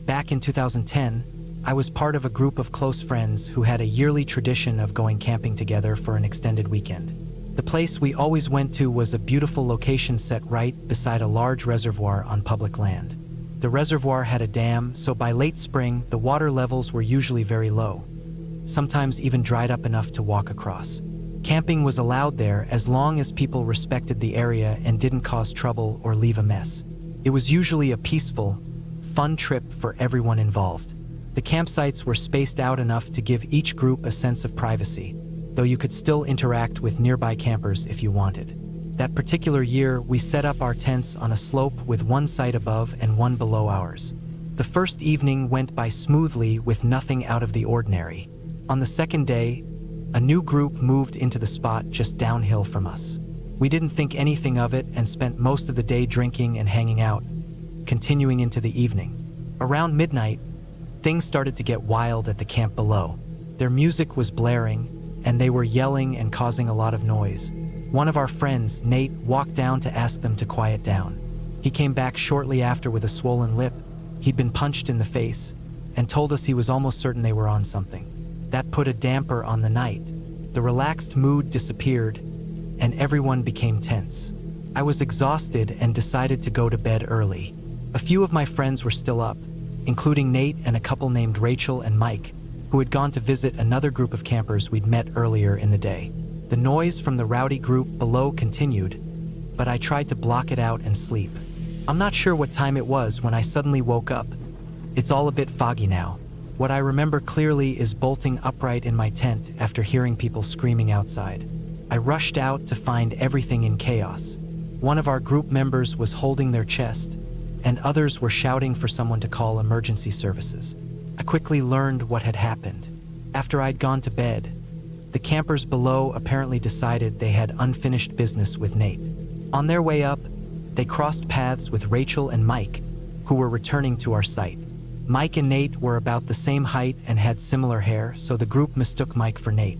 Back in 2010, I was part of a group of close friends who had a yearly tradition of going camping together for an extended weekend. The place we always went to was a beautiful location set right beside a large reservoir on public land. The reservoir had a dam, so by late spring, the water levels were usually very low, sometimes even dried up enough to walk across. Camping was allowed there as long as people respected the area and didn't cause trouble or leave a mess. It was usually a peaceful, fun trip for everyone involved. The campsites were spaced out enough to give each group a sense of privacy, though you could still interact with nearby campers if you wanted. That particular year, we set up our tents on a slope with one site above and one below ours. The first evening went by smoothly with nothing out of the ordinary. On the second day, a new group moved into the spot just downhill from us. We didn't think anything of it and spent most of the day drinking and hanging out, continuing into the evening. Around midnight, things started to get wild at the camp below. Their music was blaring, and they were yelling and causing a lot of noise. One of our friends, Nate, walked down to ask them to quiet down. He came back shortly after with a swollen lip. He'd been punched in the face, and told us he was almost certain they were on something. That put a damper on the night. The relaxed mood disappeared, and everyone became tense. I was exhausted and decided to go to bed early. A few of my friends were still up, including Nate and a couple named Rachel and Mike, who had gone to visit another group of campers we'd met earlier in the day. The noise from the rowdy group below continued, but I tried to block it out and sleep. I'm not sure what time it was when I suddenly woke up. It's all a bit foggy now. What I remember clearly is bolting upright in my tent after hearing people screaming outside. I rushed out to find everything in chaos. One of our group members was holding their chest, and others were shouting for someone to call emergency services. I quickly learned what had happened. After I'd gone to bed, the campers below apparently decided they had unfinished business with Nate. On their way up, they crossed paths with Rachel and Mike, who were returning to our site. Mike and Nate were about the same height and had similar hair, so the group mistook Mike for Nate.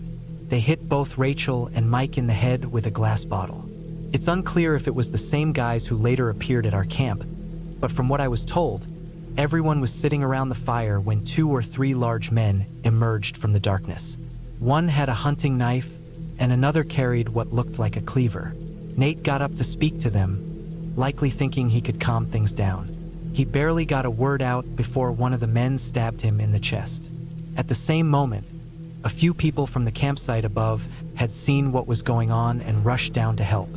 They hit both Rachel and Mike in the head with a glass bottle. It's unclear if it was the same guys who later appeared at our camp, but from what I was told, everyone was sitting around the fire when 2 or 3 large men emerged from the darkness. One had a hunting knife, and another carried what looked like a cleaver. Nate got up to speak to them, likely thinking he could calm things down. He barely got a word out before one of the men stabbed him in the chest. At the same moment, a few people from the campsite above had seen what was going on and rushed down to help.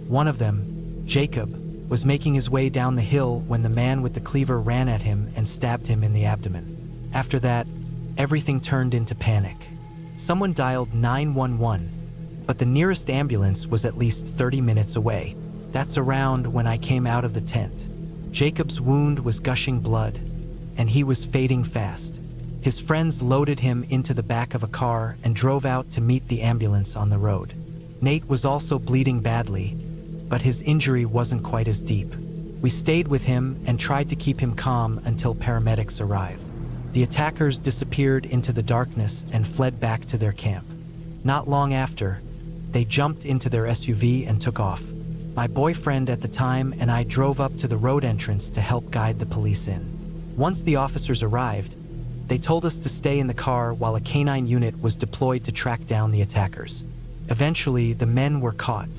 One of them, Jacob, was making his way down the hill when the man with the cleaver ran at him and stabbed him in the abdomen. After that, everything turned into panic. Someone dialed 911, but the nearest ambulance was at least 30 minutes away. That's around when I came out of the tent. Jacob's wound was gushing blood, and he was fading fast. His friends loaded him into the back of a car and drove out to meet the ambulance on the road. Nate was also bleeding badly, but his injury wasn't quite as deep. We stayed with him and tried to keep him calm until paramedics arrived. The attackers disappeared into the darkness and fled back to their camp. Not long after, they jumped into their SUV and took off. My boyfriend at the time and I drove up to the road entrance to help guide the police in. Once the officers arrived, they told us to stay in the car while a canine unit was deployed to track down the attackers. Eventually, the men were caught.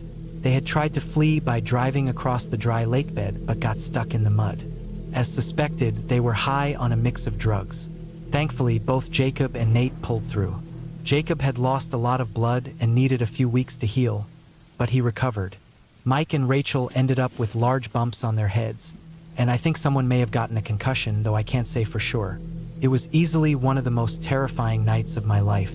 They had tried to flee by driving across the dry lake bed but got stuck in the mud. As suspected, they were high on a mix of drugs. Thankfully, both Jacob and Nate pulled through. Jacob had lost a lot of blood and needed a few weeks to heal, but he recovered. Mike and Rachel ended up with large bumps on their heads, and I think someone may have gotten a concussion, though I can't say for sure. It was easily one of the most terrifying nights of my life.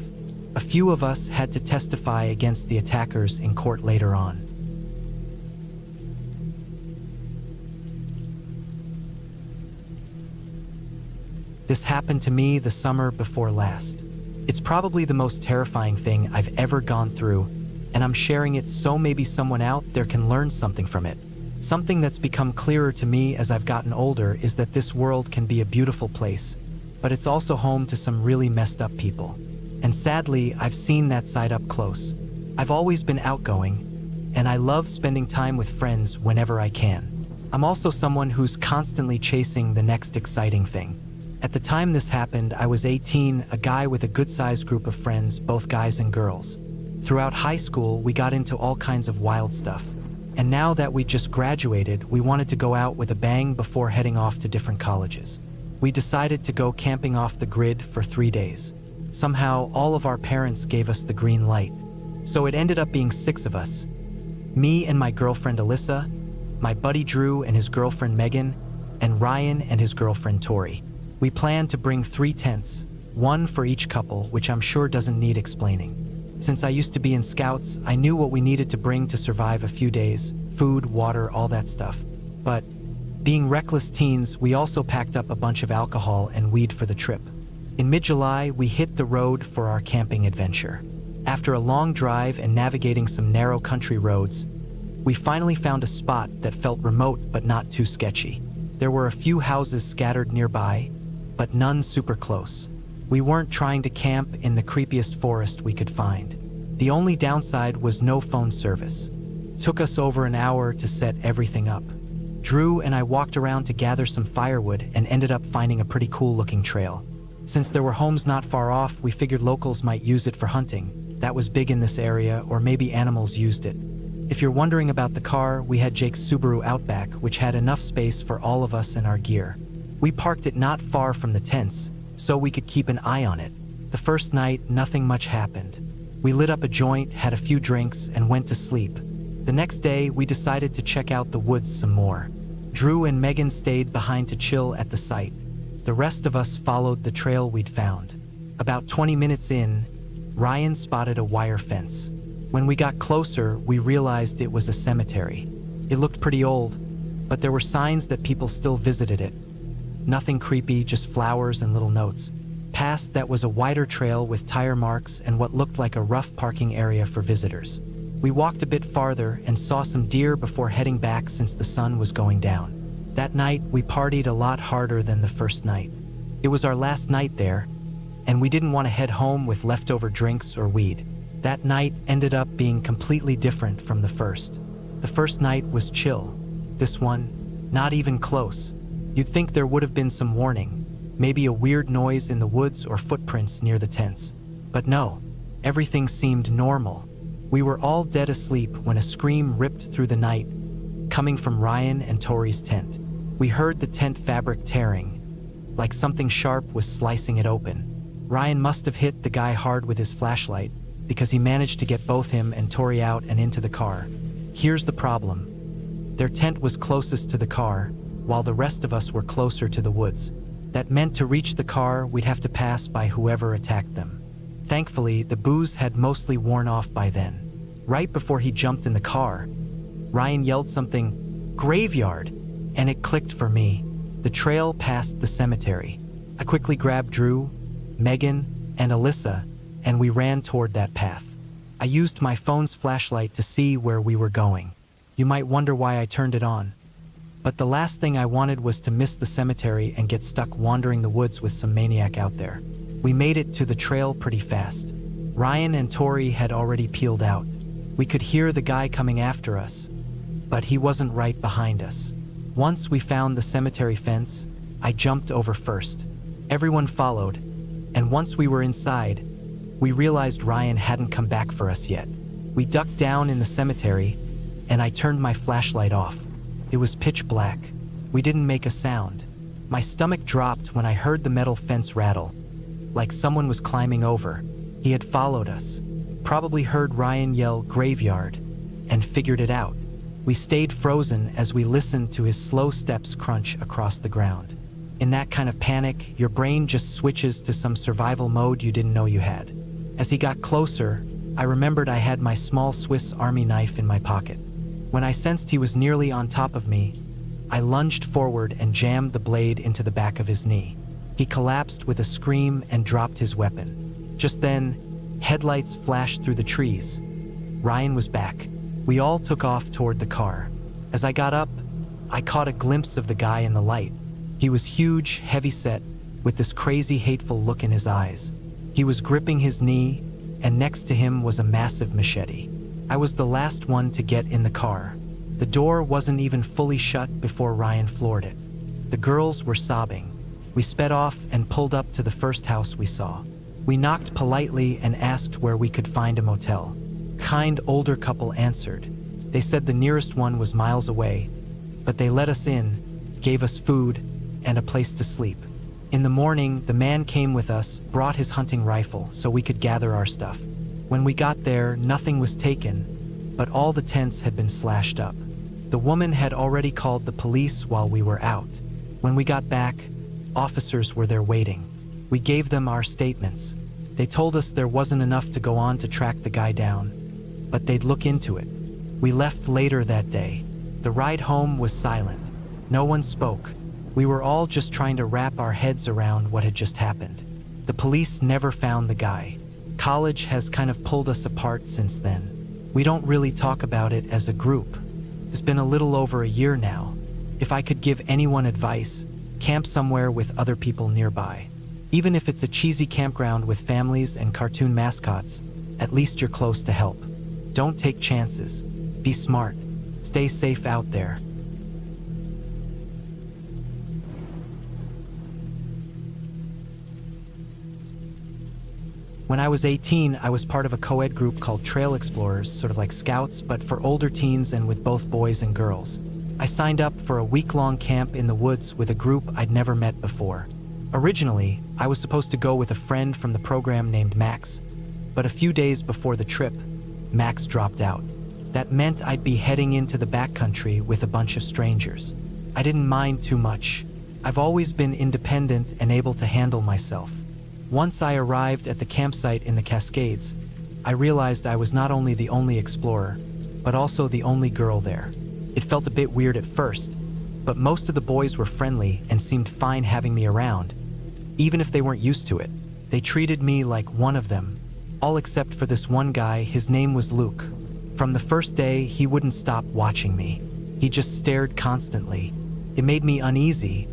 A few of us had to testify against the attackers in court later on. This happened to me the summer before last. It's probably the most terrifying thing I've ever gone through, and I'm sharing it so maybe someone out there can learn something from it. Something that's become clearer to me as I've gotten older is that this world can be a beautiful place, but it's also home to some really messed up people. And sadly, I've seen that side up close. I've always been outgoing, and I love spending time with friends whenever I can. I'm also someone who's constantly chasing the next exciting thing. At the time this happened, I was 18, a guy with a good-sized group of friends, both guys and girls. Throughout high school, we got into all kinds of wild stuff. And now that we just graduated, we wanted to go out with a bang before heading off to different colleges. We decided to go camping off the grid for 3 days. Somehow, all of our parents gave us the green light. So it ended up being 6 of us. Me and my girlfriend Alyssa, my buddy Drew and his girlfriend Megan, and Ryan and his girlfriend Tori. We planned to bring 3 tents, 1 for each couple, which I'm sure doesn't need explaining. Since I used to be in Scouts, I knew what we needed to bring to survive a few days: food, water, all that stuff. But being reckless teens, we also packed up a bunch of alcohol and weed for the trip. In mid-July, we hit the road for our camping adventure. After a long drive and navigating some narrow country roads, we finally found a spot that felt remote but not too sketchy. There were a few houses scattered nearby, but none super close. We weren't trying to camp in the creepiest forest we could find. The only downside was no phone service. Took us over an hour to set everything up. Drew and I walked around to gather some firewood and ended up finding a pretty cool-looking trail. Since there were homes not far off, we figured locals might use it for hunting. That was big in this area, or maybe animals used it. If you're wondering about the car, we had Jake's Subaru Outback, which had enough space for all of us and our gear. We parked it not far from the tents, so we could keep an eye on it. The first night, nothing much happened. We lit up a joint, had a few drinks, and went to sleep. The next day, we decided to check out the woods some more. Drew and Megan stayed behind to chill at the site. The rest of us followed the trail we'd found. About 20 minutes in, Ryan spotted a wire fence. When we got closer, we realized it was a cemetery. It looked pretty old, but there were signs that people still visited it. Nothing creepy, just flowers and little notes. Past that was a wider trail with tire marks and what looked like a rough parking area for visitors. We walked a bit farther and saw some deer before heading back since the sun was going down. That night, we partied a lot harder than the first night. It was our last night there, and we didn't want to head home with leftover drinks or weed. That night ended up being completely different from the first. The first night was chill. This one, not even close. You'd think there would have been some warning, maybe a weird noise in the woods or footprints near the tents. But no, everything seemed normal. We were all dead asleep when a scream ripped through the night, coming from Ryan and Tori's tent. We heard the tent fabric tearing, like something sharp was slicing it open. Ryan must have hit the guy hard with his flashlight, because he managed to get both him and Tori out and into the car. Here's the problem. Their tent was closest to the car, while the rest of us were closer to the woods. That meant to reach the car, we'd have to pass by whoever attacked them. Thankfully, the booze had mostly worn off by then. Right before he jumped in the car, Ryan yelled something, "Graveyard," and it clicked for me. The trail passed the cemetery. I quickly grabbed Drew, Megan, and Alyssa, and we ran toward that path. I used my phone's flashlight to see where we were going. You might wonder why I turned it on. But the last thing I wanted was to miss the cemetery and get stuck wandering the woods with some maniac out there. We made it to the trail pretty fast. Ryan and Tori had already peeled out. We could hear the guy coming after us, but he wasn't right behind us. Once we found the cemetery fence, I jumped over first. Everyone followed, and once we were inside, we realized Ryan hadn't come back for us yet. We ducked down in the cemetery, and I turned my flashlight off. It was pitch black. We didn't make a sound. My stomach dropped when I heard the metal fence rattle, like someone was climbing over. He had followed us, probably heard Ryan yell "graveyard," and figured it out. We stayed frozen as we listened to his slow steps crunch across the ground. In that kind of panic, your brain just switches to some survival mode you didn't know you had. As he got closer, I remembered I had my small Swiss Army knife in my pocket. When I sensed he was nearly on top of me, I lunged forward and jammed the blade into the back of his knee. He collapsed with a scream and dropped his weapon. Just then, headlights flashed through the trees. Ryan was back. We all took off toward the car. As I got up, I caught a glimpse of the guy in the light. He was huge, heavy-set, with this crazy, hateful look in his eyes. He was gripping his knee, and next to him was a massive machete. I was the last one to get in the car. The door wasn't even fully shut before Ryan floored it. The girls were sobbing. We sped off and pulled up to the first house we saw. We knocked politely and asked where we could find a motel. Kind older couple answered. They said the nearest one was miles away, but they let us in, gave us food, and a place to sleep. In the morning, the man came with us, brought his hunting rifle so we could gather our stuff. When we got there, nothing was taken, but all the tents had been slashed up. The woman had already called the police while we were out. When we got back, officers were there waiting. We gave them our statements. They told us there wasn't enough to go on to track the guy down, but they'd look into it. We left later that day. The ride home was silent. No one spoke. We were all just trying to wrap our heads around what had just happened. The police never found the guy. College has kind of pulled us apart since then. We don't really talk about it as a group. It's been a little over a year now. If I could give anyone advice, camp somewhere with other people nearby. Even if it's a cheesy campground with families and cartoon mascots, at least you're close to help. Don't take chances. Be smart. Stay safe out there. When I was 18, I was part of a co-ed group called Trail Explorers, sort of like Scouts, but for older teens and with both boys and girls. I signed up for a week-long camp in the woods with a group I'd never met before. Originally, I was supposed to go with a friend from the program named Max, but a few days before the trip, Max dropped out. That meant I'd be heading into the backcountry with a bunch of strangers. I didn't mind too much. I've always been independent and able to handle myself. Once I arrived at the campsite in the Cascades, I realized I was not only the only explorer, but also the only girl there. It felt a bit weird at first, but most of the boys were friendly and seemed fine having me around, even if they weren't used to it. They treated me like one of them, all except for this one guy. His name was Luke. From the first day, he wouldn't stop watching me. He just stared constantly. It made me uneasy,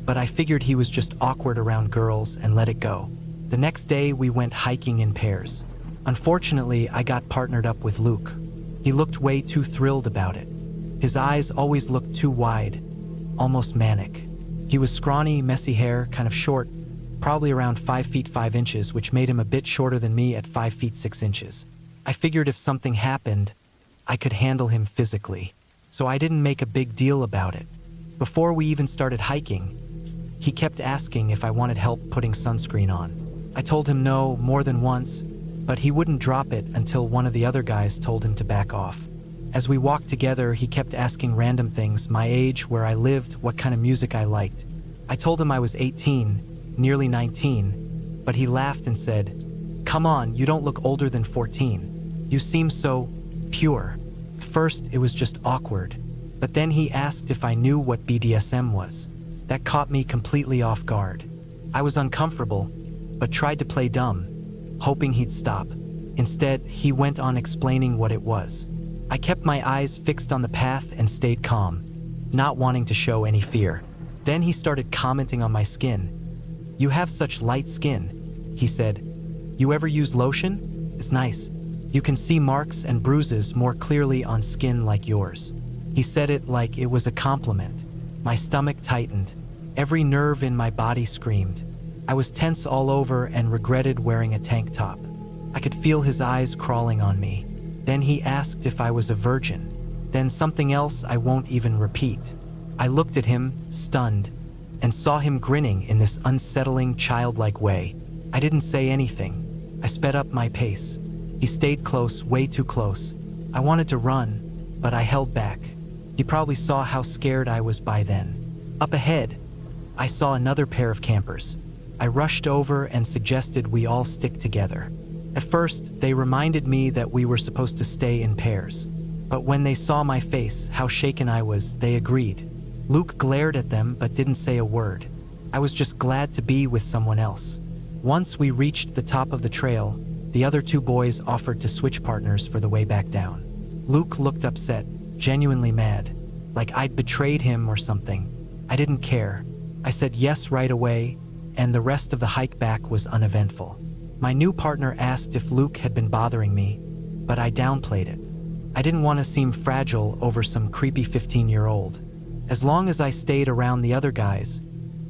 but I figured he was just awkward around girls and let it go. The next day, we went hiking in pairs. Unfortunately, I got partnered up with Luke. He looked way too thrilled about it. His eyes always looked too wide, almost manic. He was scrawny, messy hair, kind of short, probably around 5 feet 5 inches, which made him a bit shorter than me at 5 feet 6 inches. I figured if something happened, I could handle him physically, so I didn't make a big deal about it. Before we even started hiking, he kept asking if I wanted help putting sunscreen on. I told him no more than once, but he wouldn't drop it until one of the other guys told him to back off. As we walked together, he kept asking random things: my age, where I lived, what kind of music I liked. I told him I was 18, nearly 19, but he laughed and said, "Come on, you don't look older than 14. You seem so pure." First, it was just awkward, but then he asked if I knew what BDSM was. That caught me completely off guard. I was uncomfortable, but tried to play dumb, hoping he'd stop. Instead, he went on explaining what it was. I kept my eyes fixed on the path and stayed calm, not wanting to show any fear. Then he started commenting on my skin. "You have such light skin," he said. "You ever use lotion? It's nice. You can see marks and bruises more clearly on skin like yours." He said it like it was a compliment. My stomach tightened. Every nerve in my body screamed. I was tense all over and regretted wearing a tank top. I could feel his eyes crawling on me. Then he asked if I was a virgin. Then something else I won't even repeat. I looked at him, stunned, and saw him grinning in this unsettling, childlike way. I didn't say anything. I sped up my pace. He stayed close, way too close. I wanted to run, but I held back. He probably saw how scared I was by then. Up ahead, I saw another pair of campers. I rushed over and suggested we all stick together. At first, they reminded me that we were supposed to stay in pairs. But when they saw my face, how shaken I was, they agreed. Luke glared at them but didn't say a word. I was just glad to be with someone else. Once we reached the top of the trail, the other two boys offered to switch partners for the way back down. Luke looked upset, genuinely mad, like I'd betrayed him or something. I didn't care. I said yes right away, and the rest of the hike back was uneventful. My new partner asked if Luke had been bothering me, but I downplayed it. I didn't want to seem fragile over some creepy 15-year-old. As long as I stayed around the other guys,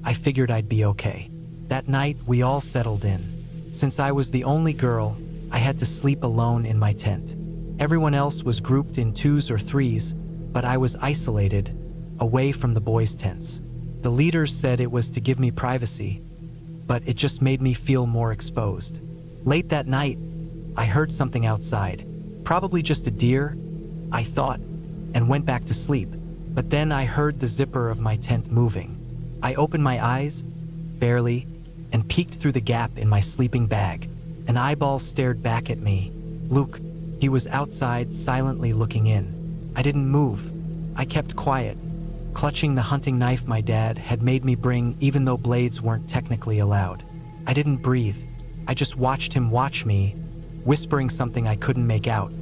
I figured I'd be okay. That night, we all settled in. Since I was the only girl, I had to sleep alone in my tent. Everyone else was grouped in twos or threes, but I was isolated, away from the boys' tents. The leaders said it was to give me privacy, but it just made me feel more exposed. Late that night, I heard something outside. Probably just a deer, I thought, and went back to sleep. But then I heard the zipper of my tent moving. I opened my eyes, barely, and peeked through the gap in my sleeping bag. An eyeball stared back at me. Luke, he was outside, silently looking in. I didn't move. I kept quiet, clutching the hunting knife my dad had made me bring, even though blades weren't technically allowed. I didn't breathe. I just watched him watch me, whispering something I couldn't make out.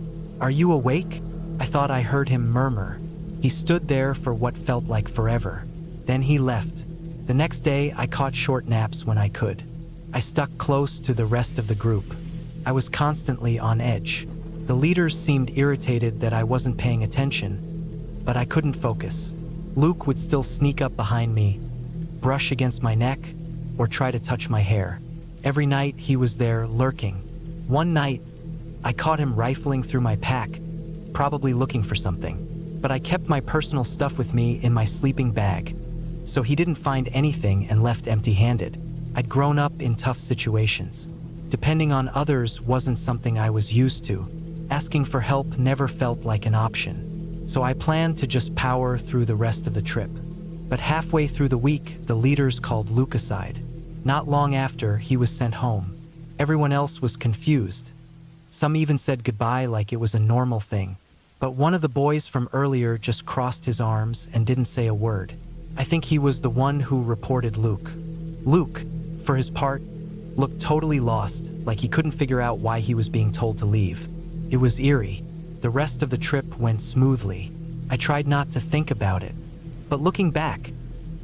"Are you awake?" I thought I heard him murmur. He stood there for what felt like forever. Then he left. The next day, I caught short naps when I could. I stuck close to the rest of the group. I was constantly on edge. The leaders seemed irritated that I wasn't paying attention, but I couldn't focus. Luke would still sneak up behind me, brush against my neck, or try to touch my hair. Every night, he was there, lurking. One night, I caught him rifling through my pack, probably looking for something. But I kept my personal stuff with me in my sleeping bag, so he didn't find anything and left empty-handed. I'd grown up in tough situations. Depending on others wasn't something I was used to. Asking for help never felt like an option, so I planned to just power through the rest of the trip. But halfway through the week, the leaders called Luke aside. Not long after, he was sent home. Everyone else was confused. Some even said goodbye like it was a normal thing. But one of the boys from earlier just crossed his arms and didn't say a word. I think he was the one who reported Luke. Luke, for his part, looked totally lost, like he couldn't figure out why he was being told to leave. It was eerie. The rest of the trip went smoothly. I tried not to think about it. But looking back,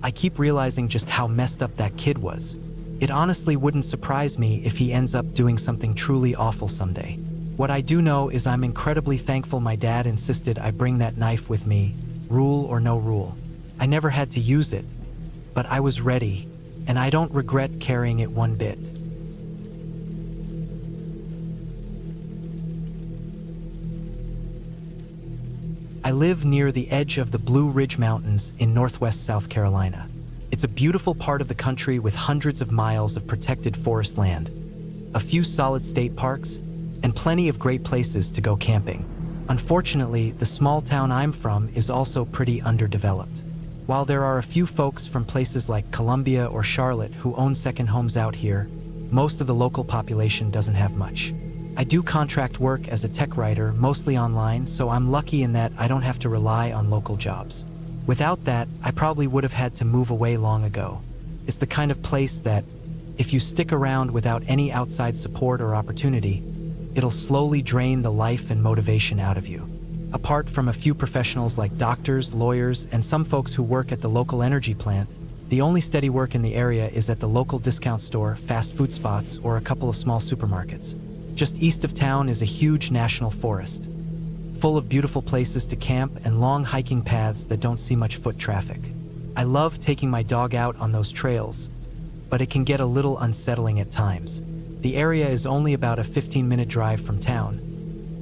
I keep realizing just how messed up that kid was. It honestly wouldn't surprise me if he ends up doing something truly awful someday. What I do know is I'm incredibly thankful my dad insisted I bring that knife with me, rule or no rule. I never had to use it, but I was ready, and I don't regret carrying it one bit. I live near the edge of the Blue Ridge Mountains in northwest South Carolina. It's a beautiful part of the country with hundreds of miles of protected forest land, a few solid state parks, and plenty of great places to go camping. Unfortunately, the small town I'm from is also pretty underdeveloped. While there are a few folks from places like Columbia or Charlotte who own second homes out here, most of the local population doesn't have much. I do contract work as a tech writer, mostly online, so I'm lucky in that I don't have to rely on local jobs. Without that, I probably would have had to move away long ago. It's the kind of place that, if you stick around without any outside support or opportunity, it'll slowly drain the life and motivation out of you. Apart from a few professionals like doctors, lawyers, and some folks who work at the local energy plant, the only steady work in the area is at the local discount store, fast food spots, or a couple of small supermarkets. Just east of town is a huge national forest, full of beautiful places to camp and long hiking paths that don't see much foot traffic. I love taking my dog out on those trails, but it can get a little unsettling at times. The area is only about a 15-minute drive from town,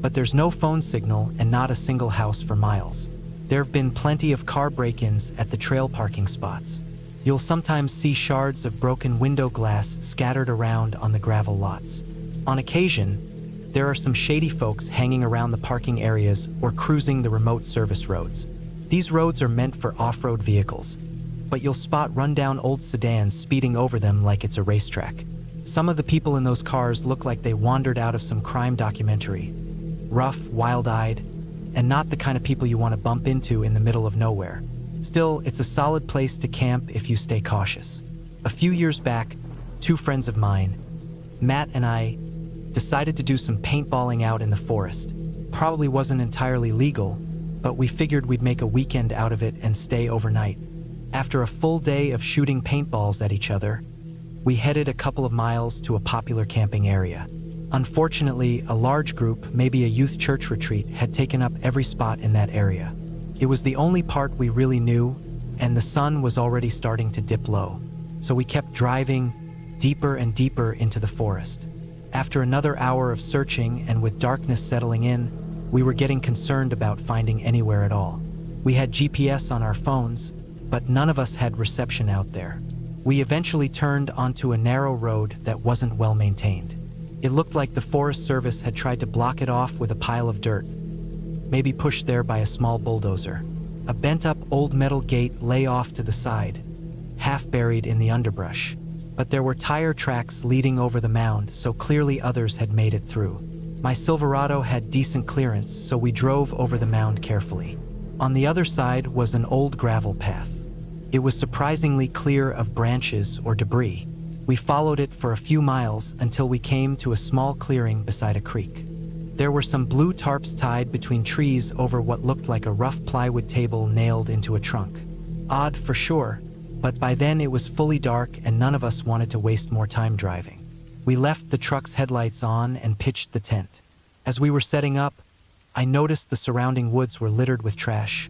but there's no phone signal and not a single house for miles. There have been plenty of car break-ins at the trail parking spots. You'll sometimes see shards of broken window glass scattered around on the gravel lots. On occasion, there are some shady folks hanging around the parking areas or cruising the remote service roads. These roads are meant for off-road vehicles, but you'll spot rundown old sedans speeding over them like it's a racetrack. Some of the people in those cars look like they wandered out of some crime documentary. Rough, wild-eyed, and not the kind of people you want to bump into in the middle of nowhere. Still, it's a solid place to camp if you stay cautious. A few years back, two friends of mine, Matt and I, decided to do some paintballing out in the forest. Probably wasn't entirely legal, but we figured we'd make a weekend out of it and stay overnight. After a full day of shooting paintballs at each other, we headed a couple of miles to a popular camping area. Unfortunately, a large group, maybe a youth church retreat, had taken up every spot in that area. It was the only part we really knew, and the sun was already starting to dip low. so we kept driving deeper and deeper into the forest. After another hour of searching and with darkness settling in, we were getting concerned about finding anywhere at all. We had GPS on our phones, but none of us had reception out there. We eventually turned onto a narrow road that wasn't well maintained. It looked like the Forest Service had tried to block it off with a pile of dirt, maybe pushed there by a small bulldozer. A bent-up old metal gate lay off to the side, half buried in the underbrush. But there were tire tracks leading over the mound, so clearly others had made it through. My Silverado had decent clearance, so we drove over the mound carefully. On the other side was an old gravel path. It was surprisingly clear of branches or debris. We followed it for a few miles until we came to a small clearing beside a creek. There were some blue tarps tied between trees over what looked like a rough plywood table nailed into a trunk. Odd for sure, but by then it was fully dark and none of us wanted to waste more time driving. We left the truck's headlights on and pitched the tent. As we were setting up, I noticed the surrounding woods were littered with trash.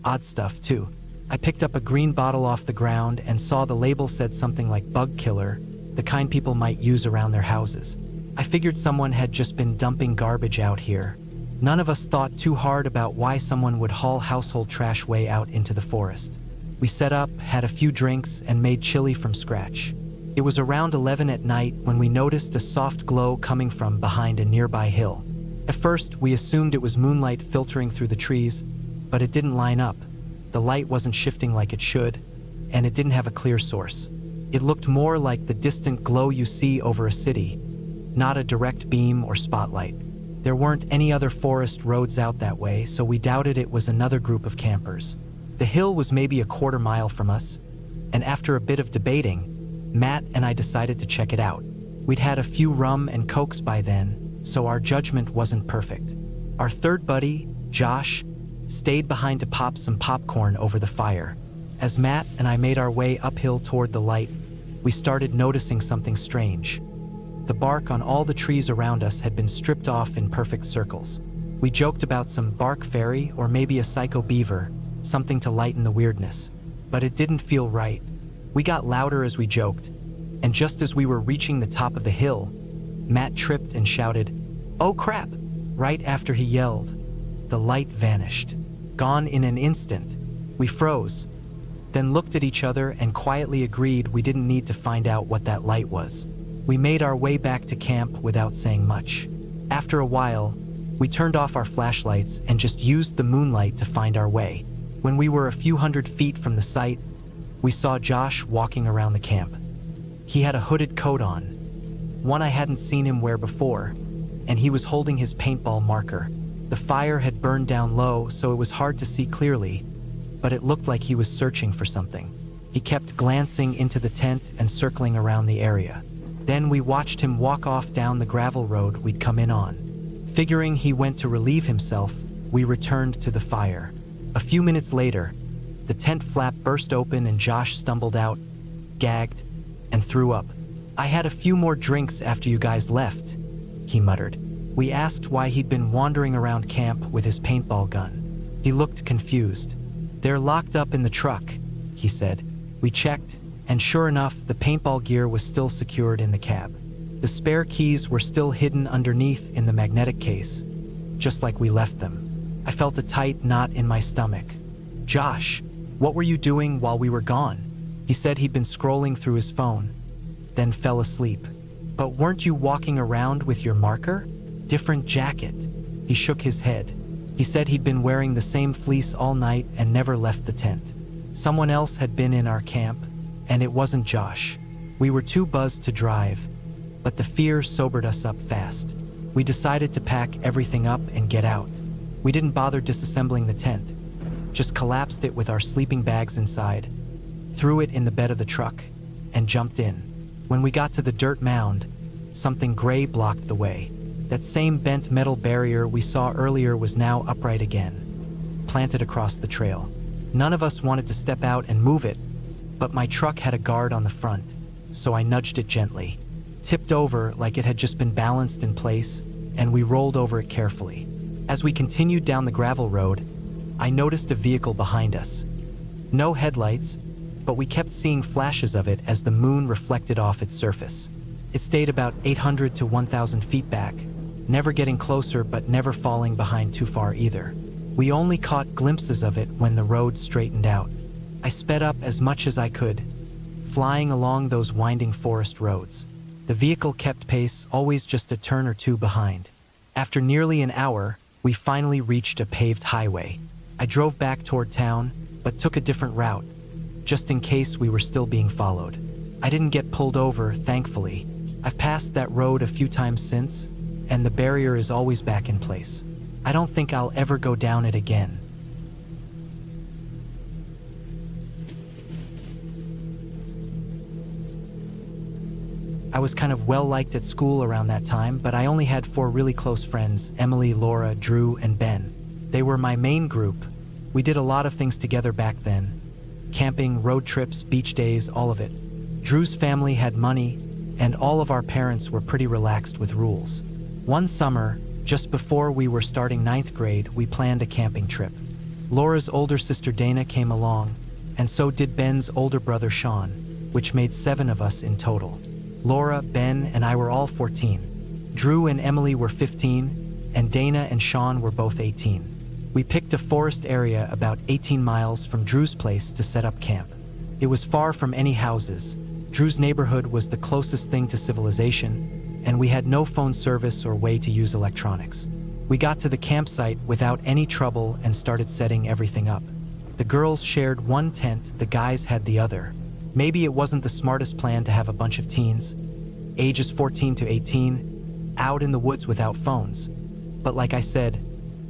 Odd stuff, too. I picked up a green bottle off the ground and saw the label said something like bug killer, the kind people might use around their houses. I figured someone had just been dumping garbage out here. None of us thought too hard about why someone would haul household trash way out into the forest. We set up, had a few drinks, and made chili from scratch. It was around 11 at night when we noticed a soft glow coming from behind a nearby hill. At first, we assumed it was moonlight filtering through the trees, but it didn't line up. The light wasn't shifting like it should, and it didn't have a clear source. It looked more like the distant glow you see over a city, not a direct beam or spotlight. There weren't any other forest roads out that way, so we doubted it was another group of campers. The hill was maybe a quarter mile from us, and after a bit of debating, Matt and I decided to check it out. We'd had a few rum and cokes by then, so our judgment wasn't perfect. Our third buddy, Josh, stayed behind to pop some popcorn over the fire. As Matt and I made our way uphill toward the light, we started noticing something strange. The bark on all the trees around us had been stripped off in perfect circles. We joked about some bark fairy or maybe a psycho beaver, something to lighten the weirdness. But it didn't feel right. We got louder as we joked, and just as we were reaching the top of the hill, Matt tripped and shouted, "Oh crap!" Right after he yelled, the light vanished. Gone in an instant. We froze, then looked at each other and quietly agreed we didn't need to find out what that light was. We made our way back to camp without saying much. After a while, we turned off our flashlights and just used the moonlight to find our way. When we were a few hundred feet from the site, we saw Josh walking around the camp. He had a hooded coat on, one I hadn't seen him wear before, and he was holding his paintball marker. The fire had burned down low, so it was hard to see clearly, but it looked like he was searching for something. He kept glancing into the tent and circling around the area. Then we watched him walk off down the gravel road we'd come in on. Figuring he went to relieve himself, we returned to the fire. A few minutes later, the tent flap burst open and Josh stumbled out, gagged, and threw up. "I had a few more drinks after you guys left," he muttered. We asked why he'd been wandering around camp with his paintball gun. He looked confused. "They're locked up in the truck," he said. We checked, and sure enough, the paintball gear was still secured in the cab. The spare keys were still hidden underneath in the magnetic case, just like we left them. I felt a tight knot in my stomach. "Josh, what were you doing while we were gone?" He said he'd been scrolling through his phone, then fell asleep. "But weren't you walking around with your marker? Different jacket." He shook his head. He said he'd been wearing the same fleece all night and never left the tent. Someone else had been in our camp, and it wasn't Josh. We were too buzzed to drive, but the fear sobered us up fast. We decided to pack everything up and get out. We didn't bother disassembling the tent, just collapsed it with our sleeping bags inside, threw it in the bed of the truck, and jumped in. When we got to the dirt mound, something gray blocked the way. That same bent metal barrier we saw earlier was now upright again, planted across the trail. None of us wanted to step out and move it, but my truck had a guard on the front, so I nudged it gently, tipped over like it had just been balanced in place, and we rolled over it carefully. As we continued down the gravel road, I noticed a vehicle behind us. No headlights, but we kept seeing flashes of it as the moon reflected off its surface. It stayed about 800 to 1,000 feet back, never getting closer but never falling behind too far either. We only caught glimpses of it when the road straightened out. I sped up as much as I could, flying along those winding forest roads. The vehicle kept pace, always just a turn or two behind. After nearly an hour, we finally reached a paved highway. I drove back toward town, but took a different route, just in case we were still being followed. I didn't get pulled over, thankfully. I've passed that road a few times since, and the barrier is always back in place. I don't think I'll ever go down it again. I was kind of well-liked at school around that time, but I only had 4 really close friends: Emily, Laura, Drew, and Ben. They were my main group. We did a lot of things together back then. Camping, road trips, beach days, all of it. Drew's family had money, and all of our parents were pretty relaxed with rules. One summer, just before we were starting 9th grade, we planned a camping trip. Laura's older sister Dana came along, and so did Ben's older brother Sean, which made 7 of us in total. Laura, Ben, and I were all 14. Drew and Emily were 15, and Dana and Sean were both 18. We picked a forest area about 18 miles from Drew's place to set up camp. It was far from any houses. Drew's neighborhood was the closest thing to civilization, and we had no phone service or way to use electronics. We got to the campsite without any trouble and started setting everything up. The girls shared one tent, the guys had the other. Maybe it wasn't the smartest plan to have a bunch of teens, ages 14 to 18, out in the woods without phones. But like I said,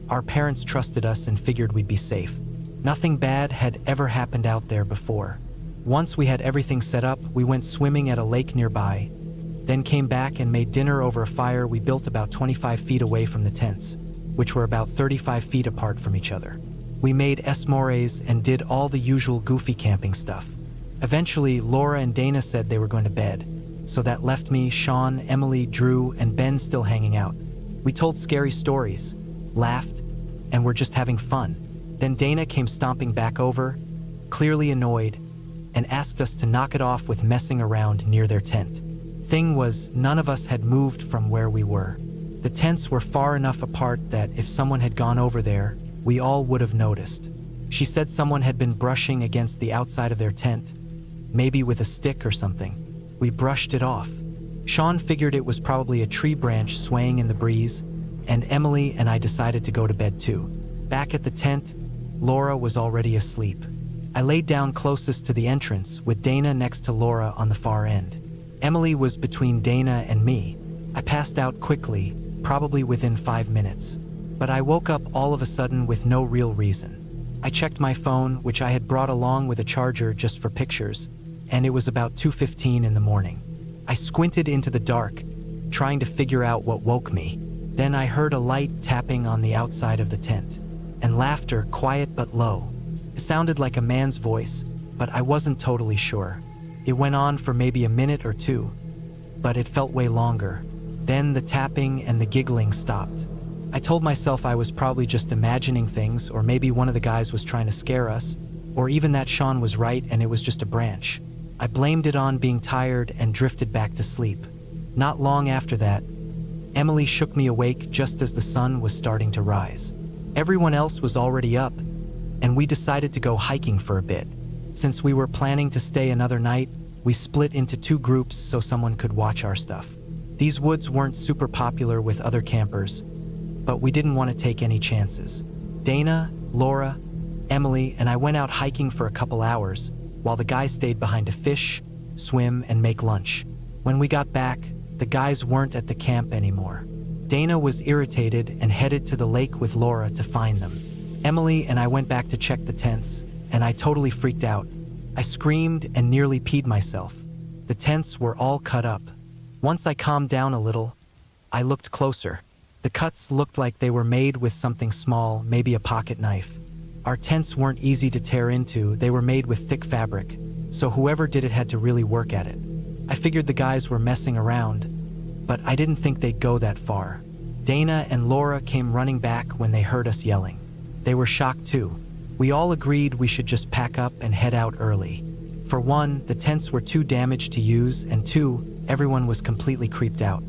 our parents trusted us and figured we'd be safe. Nothing bad had ever happened out there before. Once we had everything set up, we went swimming at a lake nearby, then came back and made dinner over a fire we built about 25 feet away from the tents, which were about 35 feet apart from each other. We made s'mores and did all the usual goofy camping stuff. Eventually, Laura and Dana said they were going to bed, so that left me, Sean, Emily, Drew, and Ben still hanging out. We told scary stories, laughed, and were just having fun. Then Dana came stomping back over, clearly annoyed, and asked us to knock it off with messing around near their tent. Thing was, none of us had moved from where we were. The tents were far enough apart that if someone had gone over there, we all would have noticed. She said someone had been brushing against the outside of their tent, maybe with a stick or something. We brushed it off. Sean figured it was probably a tree branch swaying in the breeze, and Emily and I decided to go to bed too. Back at the tent, Laura was already asleep. I laid down closest to the entrance, with Dana next to Laura on the far end. Emily was between Dana and me. I passed out quickly, probably within 5 minutes. But I woke up all of a sudden with no real reason. I checked my phone, which I had brought along with a charger just for pictures, and it was about 2:15 in the morning. I squinted into the dark, trying to figure out what woke me. Then I heard a light tapping on the outside of the tent, and laughter, quiet but low. It sounded like a man's voice, but I wasn't totally sure. It went on for maybe a minute or two, but it felt way longer. Then the tapping and the giggling stopped. I told myself I was probably just imagining things, or maybe one of the guys was trying to scare us, or even that Sean was right and it was just a branch. I blamed it on being tired and drifted back to sleep. Not long after that, Emily shook me awake just as the sun was starting to rise. Everyone else was already up, and we decided to go hiking for a bit. Since we were planning to stay another night, we split into 2 groups so someone could watch our stuff. These woods weren't super popular with other campers, but we didn't want to take any chances. Dana, Laura, Emily, and I went out hiking for a couple hours, while the guys stayed behind to fish, swim, and make lunch. When we got back, the guys weren't at the camp anymore. Dana was irritated and headed to the lake with Laura to find them. Emily and I went back to check the tents, and I totally freaked out. I screamed and nearly peed myself. The tents were all cut up. Once I calmed down a little, I looked closer. The cuts looked like they were made with something small, maybe a pocket knife. Our tents weren't easy to tear into, they were made with thick fabric, so whoever did it had to really work at it. I figured the guys were messing around, but I didn't think they'd go that far. Dana and Laura came running back when they heard us yelling. They were shocked too. We all agreed we should just pack up and head out early. For one, the tents were too damaged to use, and two, everyone was completely creeped out.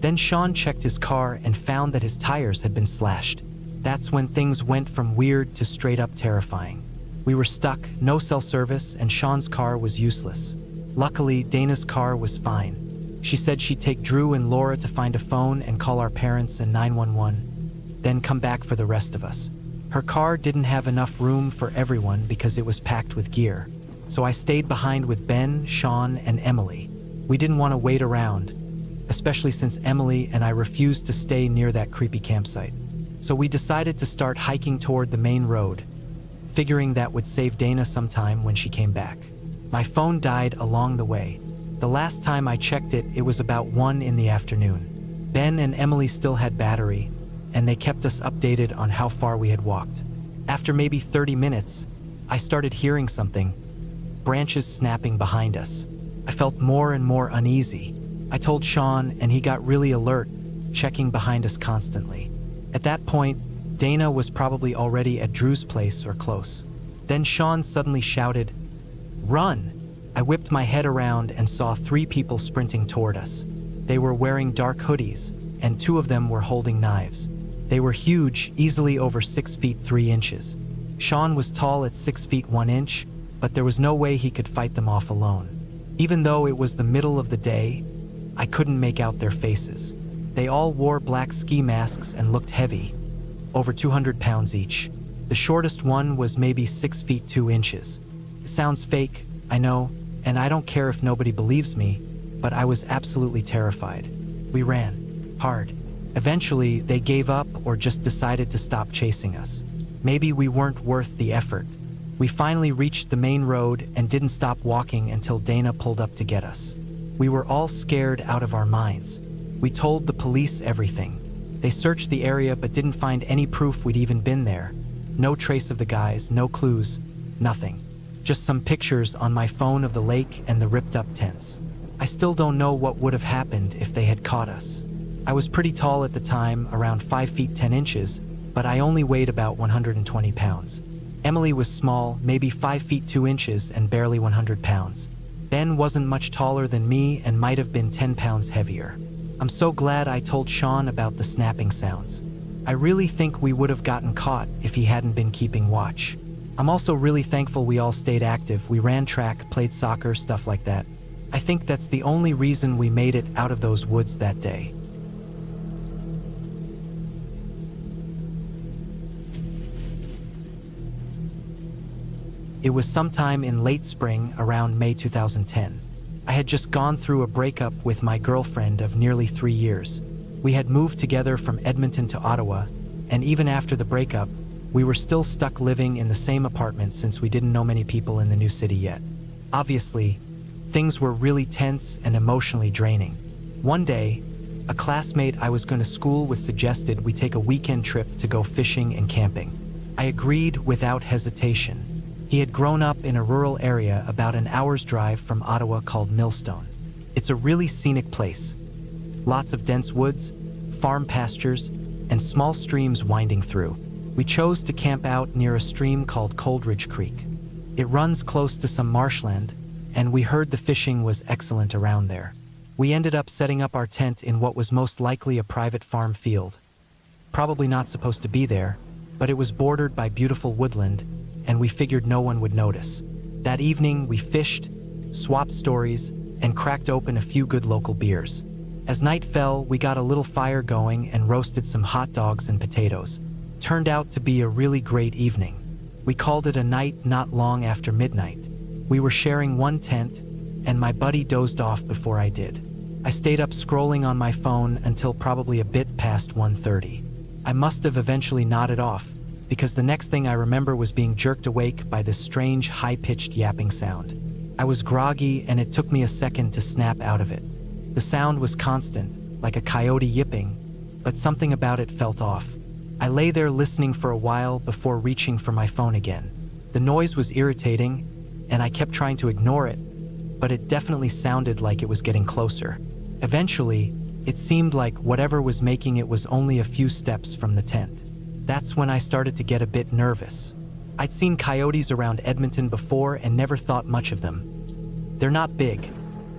Then Sean checked his car and found that his tires had been slashed. That's when things went from weird to straight up terrifying. We were stuck, no cell service, and Sean's car was useless. Luckily, Dana's car was fine. She said she'd take Drew and Laura to find a phone and call our parents and 911, then come back for the rest of us. Her car didn't have enough room for everyone because it was packed with gear. So I stayed behind with Ben, Sean, and Emily. We didn't want to wait around, especially since Emily and I refused to stay near that creepy campsite. So we decided to start hiking toward the main road, figuring that would save Dana some time when she came back. My phone died along the way. The last time I checked it, it was about 1 in the afternoon. Ben and Emily still had battery, and they kept us updated on how far we had walked. After maybe 30 minutes, I started hearing something, branches snapping behind us. I felt more and more uneasy. I told Sean, and he got really alert, checking behind us constantly. At that point, Dana was probably already at Drew's place or close. Then Sean suddenly shouted, "Run!" I whipped my head around and saw 3 people sprinting toward us. They were wearing dark hoodies, and 2 of them were holding knives. They were huge, easily over 6 feet 3 inches. Sean was tall at 6 feet 1 inch, but there was no way he could fight them off alone. Even though it was the middle of the day, I couldn't make out their faces. They all wore black ski masks and looked heavy, over 200 pounds each. The shortest one was maybe 6 feet 2 inches. It sounds fake, I know, and I don't care if nobody believes me, but I was absolutely terrified. We ran hard. Eventually, they gave up or just decided to stop chasing us. Maybe we weren't worth the effort. We finally reached the main road and didn't stop walking until Dana pulled up to get us. We were all scared out of our minds. We told the police everything. They searched the area but didn't find any proof we'd even been there. No trace of the guys, no clues, nothing. Just some pictures on my phone of the lake and the ripped up tents. I still don't know what would have happened if they had caught us. I was pretty tall at the time, around 5 feet 10 inches, but I only weighed about 120 pounds. Emily was small, maybe 5 feet 2 inches and barely 100 pounds. Ben wasn't much taller than me and might have been 10 pounds heavier. I'm so glad I told Sean about the snapping sounds. I really think we would have gotten caught if he hadn't been keeping watch. I'm also really thankful we all stayed active. We ran track, played soccer, stuff like that. I think that's the only reason we made it out of those woods that day. It was sometime in late spring, around May 2010. I had just gone through a breakup with my girlfriend of nearly 3 years. We had moved together from Edmonton to Ottawa, and even after the breakup, we were still stuck living in the same apartment since we didn't know many people in the new city yet. Obviously, things were really tense and emotionally draining. One day, a classmate I was going to school with suggested we take a weekend trip to go fishing and camping. I agreed without hesitation. He had grown up in a rural area about an hour's drive from Ottawa called Millstone. It's a really scenic place. Lots of dense woods, farm pastures, and small streams winding through. We chose to camp out near a stream called Coldridge Creek. It runs close to some marshland, and we heard the fishing was excellent around there. We ended up setting up our tent in what was most likely a private farm field. Probably not supposed to be there, but it was bordered by beautiful woodland, and we figured no one would notice. That evening, we fished, swapped stories, and cracked open a few good local beers. As night fell, we got a little fire going and roasted some hot dogs and potatoes. Turned out to be a really great evening. We called it a night not long after midnight. We were sharing one tent, and my buddy dozed off before I did. I stayed up scrolling on my phone until probably a bit past 1:30. I must have eventually nodded off, because the next thing I remember was being jerked awake by this strange, high-pitched yapping sound. I was groggy, and it took me a second to snap out of it. The sound was constant, like a coyote yipping, but something about it felt off. I lay there listening for a while before reaching for my phone again. The noise was irritating, and I kept trying to ignore it, but it definitely sounded like it was getting closer. Eventually, it seemed like whatever was making it was only a few steps from the tent. That's when I started to get a bit nervous. I'd seen coyotes around Edmonton before and never thought much of them. They're not big,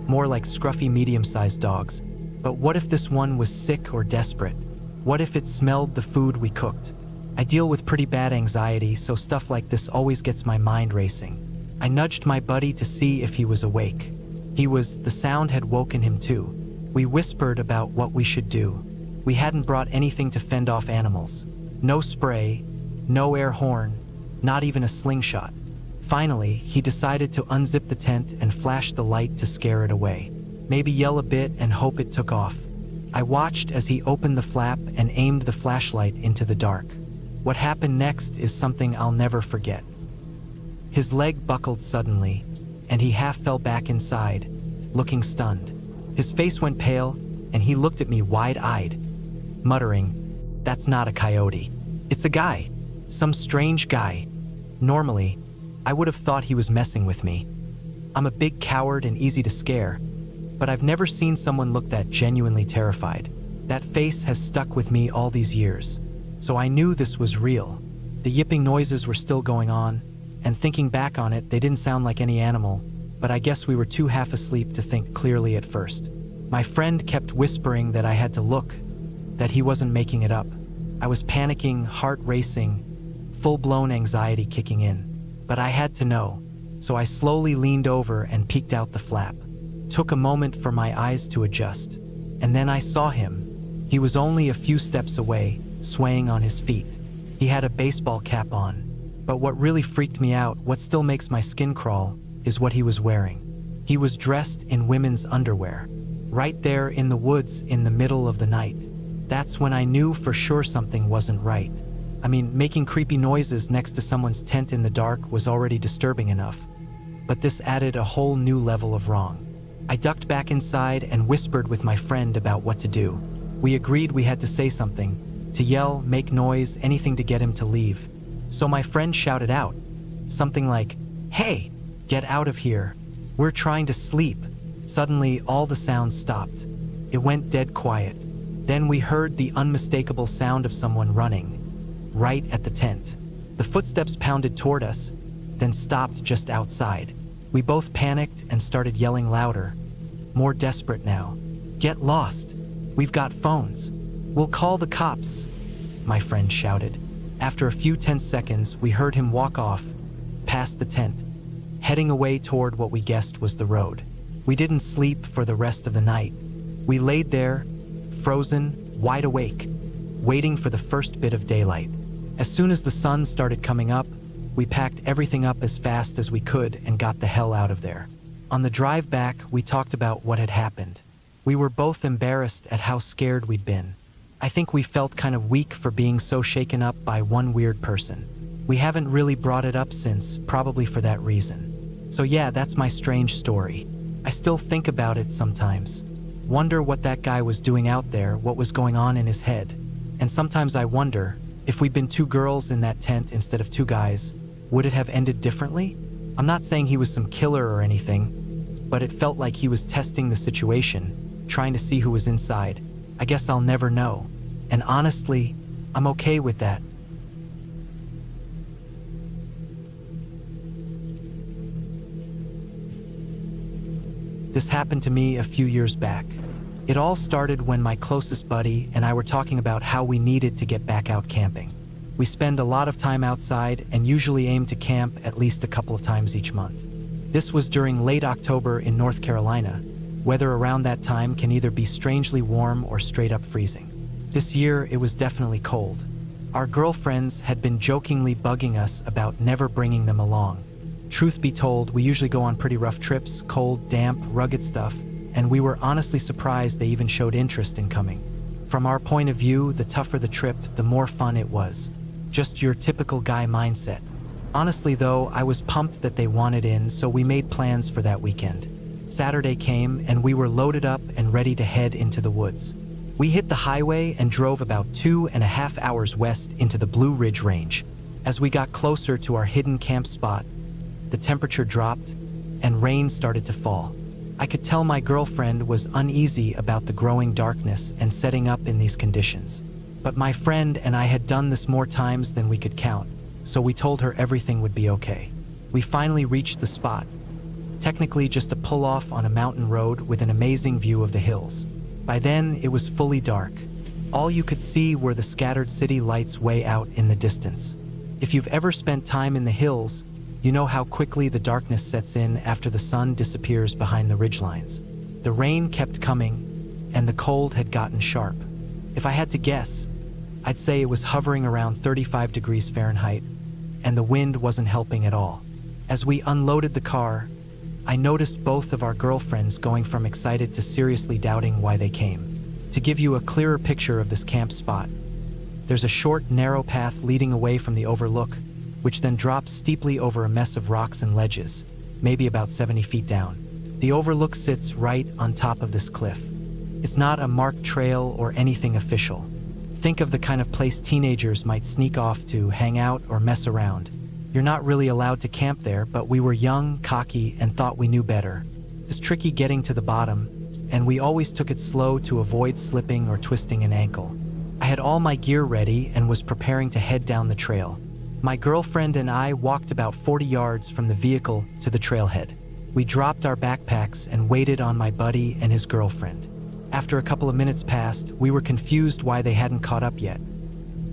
more like scruffy medium-sized dogs. But what if this one was sick or desperate? What if it smelled the food we cooked? I deal with pretty bad anxiety, so stuff like this always gets my mind racing. I nudged my buddy to see if he was awake. The sound had woken him too. We whispered about what we should do. We hadn't brought anything to fend off animals. No spray, no air horn, not even a slingshot. Finally, he decided to unzip the tent and flash the light to scare it away. Maybe yell a bit and hope it took off. I watched as he opened the flap and aimed the flashlight into the dark. What happened next is something I'll never forget. His leg buckled suddenly, and he half fell back inside, looking stunned. His face went pale, and he looked at me wide-eyed, muttering, "That's not a coyote. It's a guy. Some strange guy." Normally, I would have thought he was messing with me. I'm a big coward and easy to scare, but I've never seen someone look that genuinely terrified. That face has stuck with me all these years, so I knew this was real. The yipping noises were still going on, and thinking back on it, they didn't sound like any animal, but I guess we were too half asleep to think clearly at first. My friend kept whispering that I had to look, that he wasn't making it up. I was panicking, heart racing, full-blown anxiety kicking in. But I had to know, so I slowly leaned over and peeked out the flap. Took a moment for my eyes to adjust, and then I saw him. He was only a few steps away, swaying on his feet. He had a baseball cap on, but what really freaked me out, what still makes my skin crawl, is what he was wearing. He was dressed in women's underwear, right there in the woods in the middle of the night. That's when I knew for sure something wasn't right. I mean, making creepy noises next to someone's tent in the dark was already disturbing enough, but this added a whole new level of wrong. I ducked back inside and whispered with my friend about what to do. We agreed we had to say something, to yell, make noise, anything to get him to leave. So my friend shouted out, something like, "Hey, get out of here. We're trying to sleep." Suddenly, all the sounds stopped. It went dead quiet. Then we heard the unmistakable sound of someone running, right at the tent. The footsteps pounded toward us, then stopped just outside. We both panicked and started yelling louder, more desperate now. "Get lost. We've got phones. We'll call the cops," my friend shouted. After a few tense seconds, we heard him walk off, past the tent, heading away toward what we guessed was the road. We didn't sleep for the rest of the night. We laid there, frozen, wide awake, waiting for the first bit of daylight. As soon as the sun started coming up, we packed everything up as fast as we could and got the hell out of there. On the drive back, we talked about what had happened. We were both embarrassed at how scared we'd been. I think we felt kind of weak for being so shaken up by one weird person. We haven't really brought it up since, probably for that reason. So yeah, that's my strange story. I still think about it sometimes. Wonder what that guy was doing out there, what was going on in his head. And sometimes I wonder, if we'd been two girls in that tent instead of two guys, would it have ended differently? I'm not saying he was some killer or anything, but it felt like he was testing the situation, trying to see who was inside. I guess I'll never know. And honestly, I'm okay with that. This happened to me a few years back. It all started when my closest buddy and I were talking about how we needed to get back out camping. We spend a lot of time outside and usually aim to camp at least a couple of times each month. This was during late October in North Carolina. Weather around that time can either be strangely warm or straight up freezing. This year, it was definitely cold. Our girlfriends had been jokingly bugging us about never bringing them along. Truth be told, we usually go on pretty rough trips, cold, damp, rugged stuff, and we were honestly surprised they even showed interest in coming. From our point of view, the tougher the trip, the more fun it was. Just your typical guy mindset. Honestly though, I was pumped that they wanted in, so we made plans for that weekend. Saturday came and we were loaded up and ready to head into the woods. We hit the highway and drove about 2.5 hours west into the Blue Ridge Range. As we got closer to our hidden camp spot, the temperature dropped and rain started to fall. I could tell my girlfriend was uneasy about the growing darkness and setting up in these conditions. But my friend and I had done this more times than we could count, so we told her everything would be okay. We finally reached the spot. technically just a pull-off on a mountain road with an amazing view of the hills. By then, it was fully dark. All you could see were the scattered city lights way out in the distance. If you've ever spent time in the hills, you know how quickly the darkness sets in after the sun disappears behind the ridgelines. The rain kept coming, and the cold had gotten sharp. If I had to guess, I'd say it was hovering around 35 degrees Fahrenheit, and the wind wasn't helping at all. As we unloaded the car, I noticed both of our girlfriends going from excited to seriously doubting why they came. To give you a clearer picture of this camp spot, there's a short, narrow path leading away from the overlook, which then drops steeply over a mess of rocks and ledges, maybe about 70 feet down. The overlook sits right on top of this cliff. It's not a marked trail or anything official. Think of the kind of place teenagers might sneak off to hang out or mess around. You're not really allowed to camp there, but we were young, cocky, and thought we knew better. It's tricky getting to the bottom, and we always took it slow to avoid slipping or twisting an ankle. I had all my gear ready and was preparing to head down the trail. My girlfriend and I walked about 40 yards from the vehicle to the trailhead. We dropped our backpacks and waited on my buddy and his girlfriend. After a couple of minutes passed, we were confused why they hadn't caught up yet,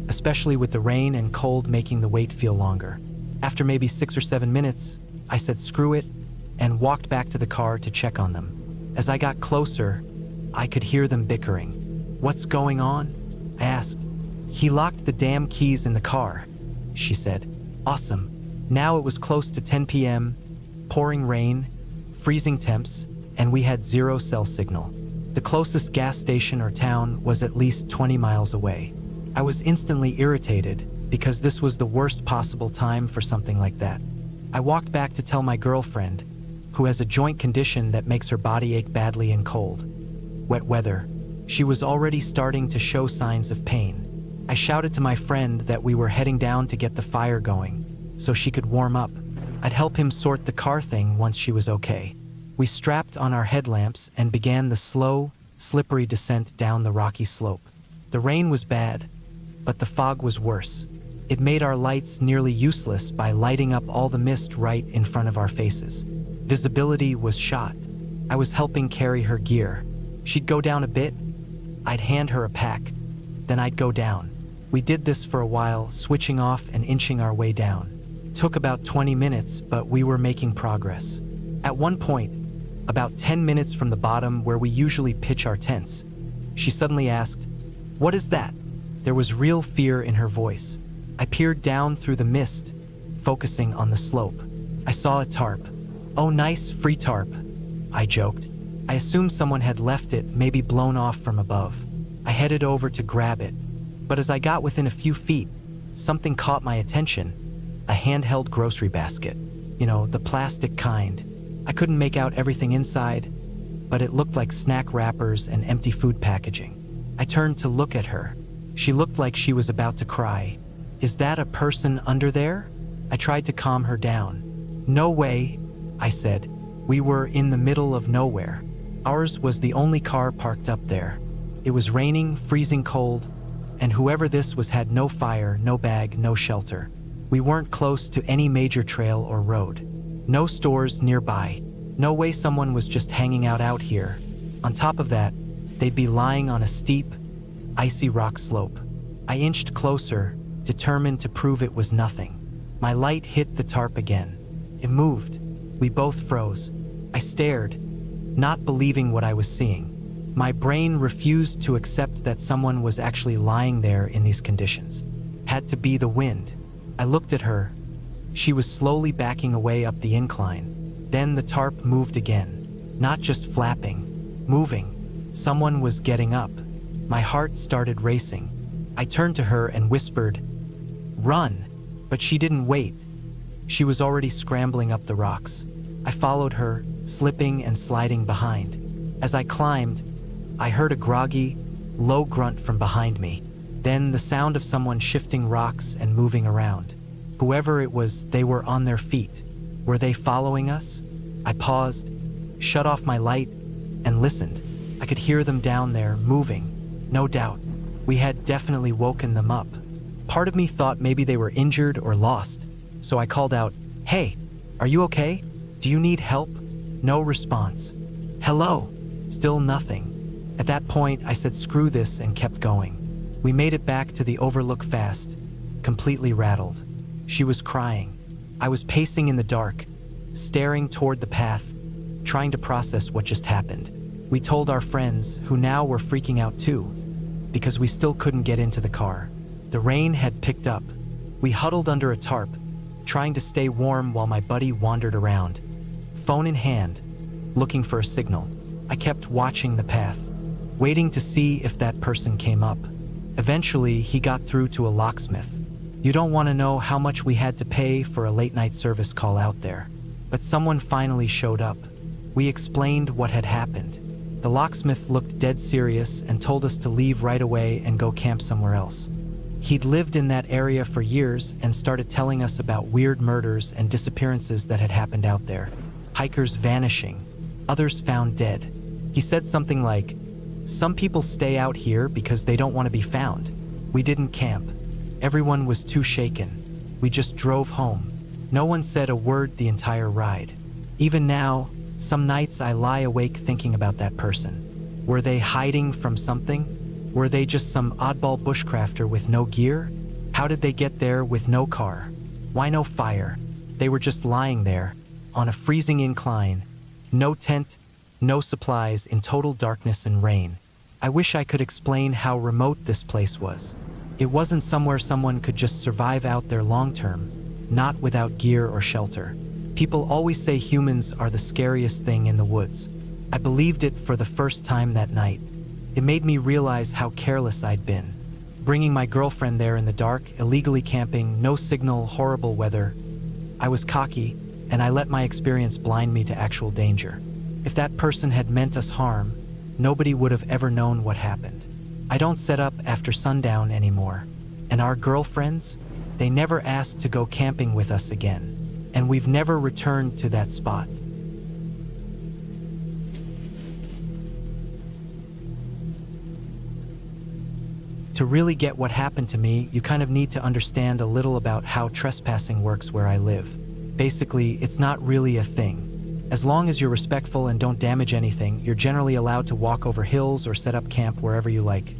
especially with the rain and cold making the wait feel longer. After maybe 6 or 7 minutes, I said screw it and walked back to the car to check on them. As I got closer, I could hear them bickering. "What's going on?" I asked. "He locked the damn keys in the car," she said. Awesome. Now it was close to 10 p.m., pouring rain, freezing temps, and we had 0 cell signal. The closest gas station or town was at least 20 miles away. I was instantly irritated because this was the worst possible time for something like that. I walked back to tell my girlfriend, who has a joint condition that makes her body ache badly in cold, wet weather. She was already starting to show signs of pain. I shouted to my friend that we were heading down to get the fire going so she could warm up. I'd help him sort the car thing once she was okay. We strapped on our headlamps and began the slow, slippery descent down the rocky slope. The rain was bad, but the fog was worse. It made our lights nearly useless by lighting up all the mist right in front of our faces. Visibility was shot. I was helping carry her gear. She'd go down a bit, I'd hand her a pack, then I'd go down. We did this for a while, switching off and inching our way down. Took about 20 minutes, but we were making progress. At one point, about 10 minutes from the bottom where we usually pitch our tents, she suddenly asked, "What is that?" There was real fear in her voice. I peered down through the mist, focusing on the slope. I saw a tarp. "Oh, nice, free tarp," I joked. I assumed someone had left it, maybe blown off from above. I headed over to grab it, but as I got within a few feet, something caught my attention. A handheld grocery basket. You know, the plastic kind. I couldn't make out everything inside, but it looked like snack wrappers and empty food packaging. I turned to look at her. She looked like she was about to cry. "Is that a person under there?" I tried to calm her down. "No way," I said. We were in the middle of nowhere. Ours was the only car parked up there. It was raining, freezing cold, and whoever this was had no fire, no bag, no shelter. We weren't close to any major trail or road. No stores nearby. No way someone was just hanging out here. On top of that, they'd be lying on a steep, icy rock slope. I inched closer, determined to prove it was nothing. My light hit the tarp again. It moved. We both froze. I stared, not believing what I was seeing. My brain refused to accept that someone was actually lying there in these conditions. Had to be the wind. I looked at her. She was slowly backing away up the incline. Then the tarp moved again. Not just flapping, moving. Someone was getting up. My heart started racing. I turned to her and whispered, "Run!" But she didn't wait. She was already scrambling up the rocks. I followed her, slipping and sliding behind. As I climbed, I heard a groggy, low grunt from behind me. Then the sound of someone shifting rocks and moving around. Whoever it was, they were on their feet. Were they following us? I paused, shut off my light, and listened. I could hear them down there, moving. No doubt, we had definitely woken them up. Part of me thought maybe they were injured or lost, so I called out, "Hey, are you okay? Do you need help?" No response. Hello? Still nothing. At that point, I said screw this and kept going. We made it back to the overlook fast, completely rattled. She was crying. I was pacing in the dark, staring toward the path, trying to process what just happened. We told our friends, who now were freaking out too, because we still couldn't get into the car. The rain had picked up. We huddled under a tarp, trying to stay warm while my buddy wandered around, phone in hand, looking for a signal. I kept watching the path, waiting to see if that person came up. Eventually, he got through to a locksmith. You don't want to know how much we had to pay for a late-night service call out there. But someone finally showed up. We explained what had happened. The locksmith looked dead serious and told us to leave right away and go camp somewhere else. He'd lived in that area for years and started telling us about weird murders and disappearances that had happened out there. Hikers vanishing, others found dead. He said something like, "Some people stay out here because they don't want to be found." We didn't camp. Everyone was too shaken. We just drove home. No one said a word the entire ride. Even now, some nights I lie awake thinking about that person. Were they hiding from something? Were they just some oddball bushcrafter with no gear? How did they get there with no car? Why no fire? They were just lying there, on a freezing incline. No tent, no supplies, in total darkness and rain. I wish I could explain how remote this place was. It wasn't somewhere someone could just survive out there long term, not without gear or shelter. People always say humans are the scariest thing in the woods. I believed it for the first time that night. It made me realize how careless I'd been. Bringing my girlfriend there in the dark, illegally camping, no signal, horrible weather. I was cocky, and I let my experience blind me to actual danger. If that person had meant us harm, nobody would have ever known what happened. I don't set up after sundown anymore. And our girlfriends, they never asked to go camping with us again. And we've never returned to that spot. To really get what happened to me, you kind of need to understand a little about how trespassing works where I live. Basically, it's not really a thing. As long as you're respectful and don't damage anything, you're generally allowed to walk over hills or set up camp wherever you like.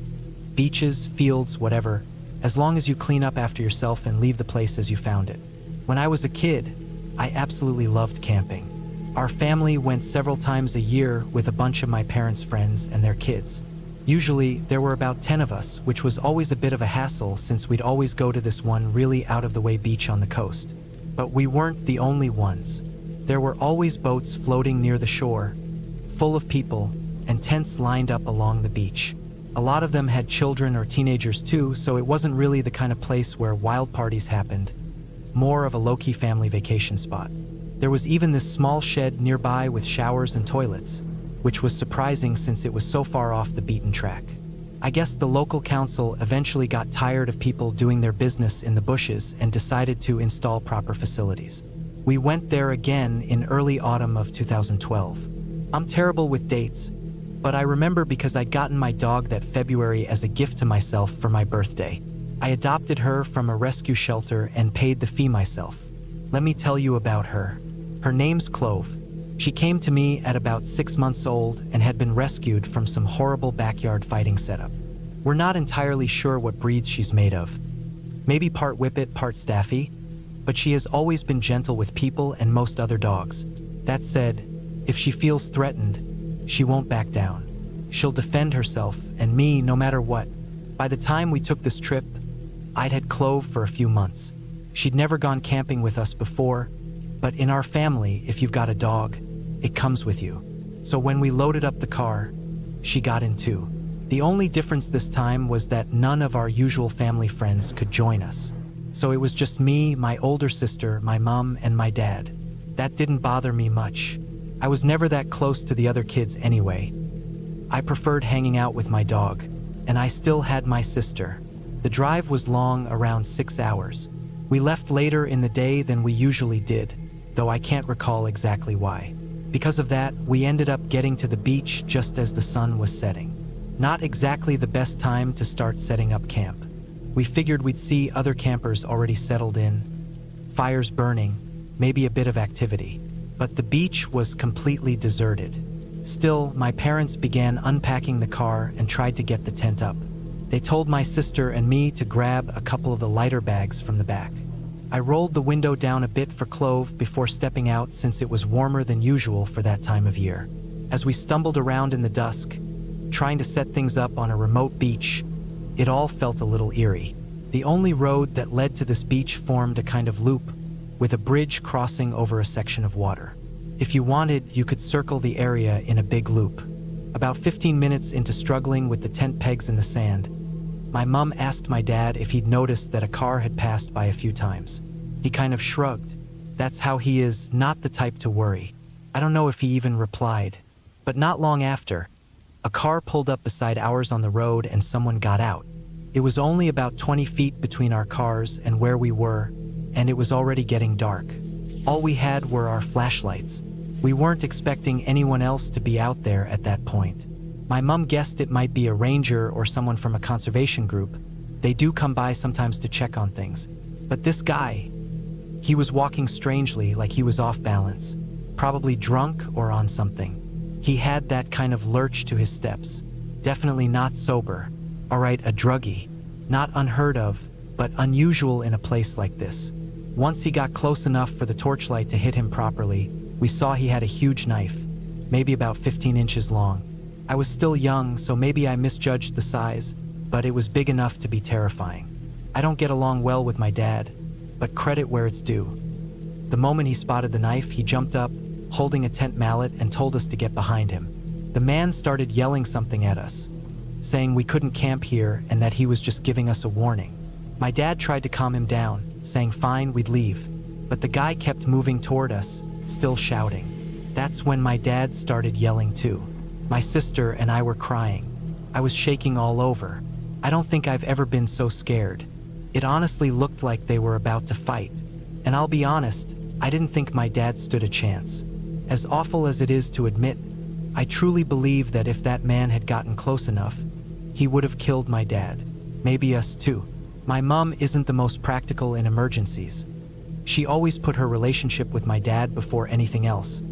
Beaches, fields, whatever, as long as you clean up after yourself and leave the place as you found it. When I was a kid, I absolutely loved camping. Our family went several times a year with a bunch of my parents' friends and their kids. Usually, there were about 10 of us, which was always a bit of a hassle since we'd always go to this one really out-of-the-way beach on the coast. But we weren't the only ones. There were always boats floating near the shore, full of people, and tents lined up along the beach. A lot of them had children or teenagers too, so it wasn't really the kind of place where wild parties happened. More of a low-key family vacation spot. There was even this small shed nearby with showers and toilets, which was surprising since it was so far off the beaten track. I guess the local council eventually got tired of people doing their business in the bushes and decided to install proper facilities. We went there again in early autumn of 2012. I'm terrible with dates, but I remember because I'd gotten my dog that February as a gift to myself for my birthday. I adopted her from a rescue shelter and paid the fee myself. Let me tell you about her. Her name's Clove. She came to me at about 6 months old and had been rescued from some horrible backyard fighting setup. We're not entirely sure what breed she's made of. Maybe part Whippet, part Staffy, but she has always been gentle with people and most other dogs. That said, if she feels threatened, she won't back down. She'll defend herself and me no matter what. By the time we took this trip, I'd had Clove for a few months. She'd never gone camping with us before, but in our family, if you've got a dog, it comes with you. So when we loaded up the car, she got in too. The only difference this time was that none of our usual family friends could join us. So it was just me, my older sister, my mom, and my dad. That didn't bother me much. I was never that close to the other kids anyway. I preferred hanging out with my dog, and I still had my sister. The drive was long, around 6 hours. We left later in the day than we usually did, though I can't recall exactly why. Because of that, we ended up getting to the beach just as the sun was setting. Not exactly the best time to start setting up camp. We figured we'd see other campers already settled in, fires burning, maybe a bit of activity. but the beach was completely deserted. Still, my parents began unpacking the car and tried to get the tent up. They told my sister and me to grab a couple of the lighter bags from the back. I rolled the window down a bit for Clove before stepping out since it was warmer than usual for that time of year. As we stumbled around in the dusk, trying to set things up on a remote beach, it all felt a little eerie. The only road that led to this beach formed a kind of loop, with a bridge crossing over a section of water. If you wanted, you could circle the area in a big loop. About 15 minutes into struggling with the tent pegs in the sand, my mom asked my dad if he'd noticed that a car had passed by a few times. He kind of shrugged. That's how he is, not the type to worry. I don't know if he even replied. But not long after, a car pulled up beside ours on the road and someone got out. It was only about 20 feet between our cars and where we were, and it was already getting dark. All we had were our flashlights. We weren't expecting anyone else to be out there at that point. My mom guessed it might be a ranger or someone from a conservation group. They do come by sometimes to check on things. But this guy, he was walking strangely, like he was off balance, probably drunk or on something. He had that kind of lurch to his steps. Definitely not sober. All right, a druggie. Not unheard of, but unusual in a place like this. Once he got close enough for the torchlight to hit him properly, we saw he had a huge knife, maybe about 15 inches long. I was still young, so maybe I misjudged the size, but it was big enough to be terrifying. I don't get along well with my dad, but credit where it's due. The moment he spotted the knife, he jumped up, holding a tent mallet, and told us to get behind him. The man started yelling something at us, saying we couldn't camp here and that he was just giving us a warning. My dad tried to calm him down, saying fine, we'd leave, but the guy kept moving toward us, still shouting. That's when my dad started yelling too. My sister and I were crying. I was shaking all over. I don't think I've ever been so scared. It honestly looked like they were about to fight. And I'll be honest, I didn't think my dad stood a chance. As awful as it is to admit, I truly believe that if that man had gotten close enough, he would have killed my dad. Maybe us too. My mom isn't the most practical in emergencies. She always put her relationship with my dad before anything else,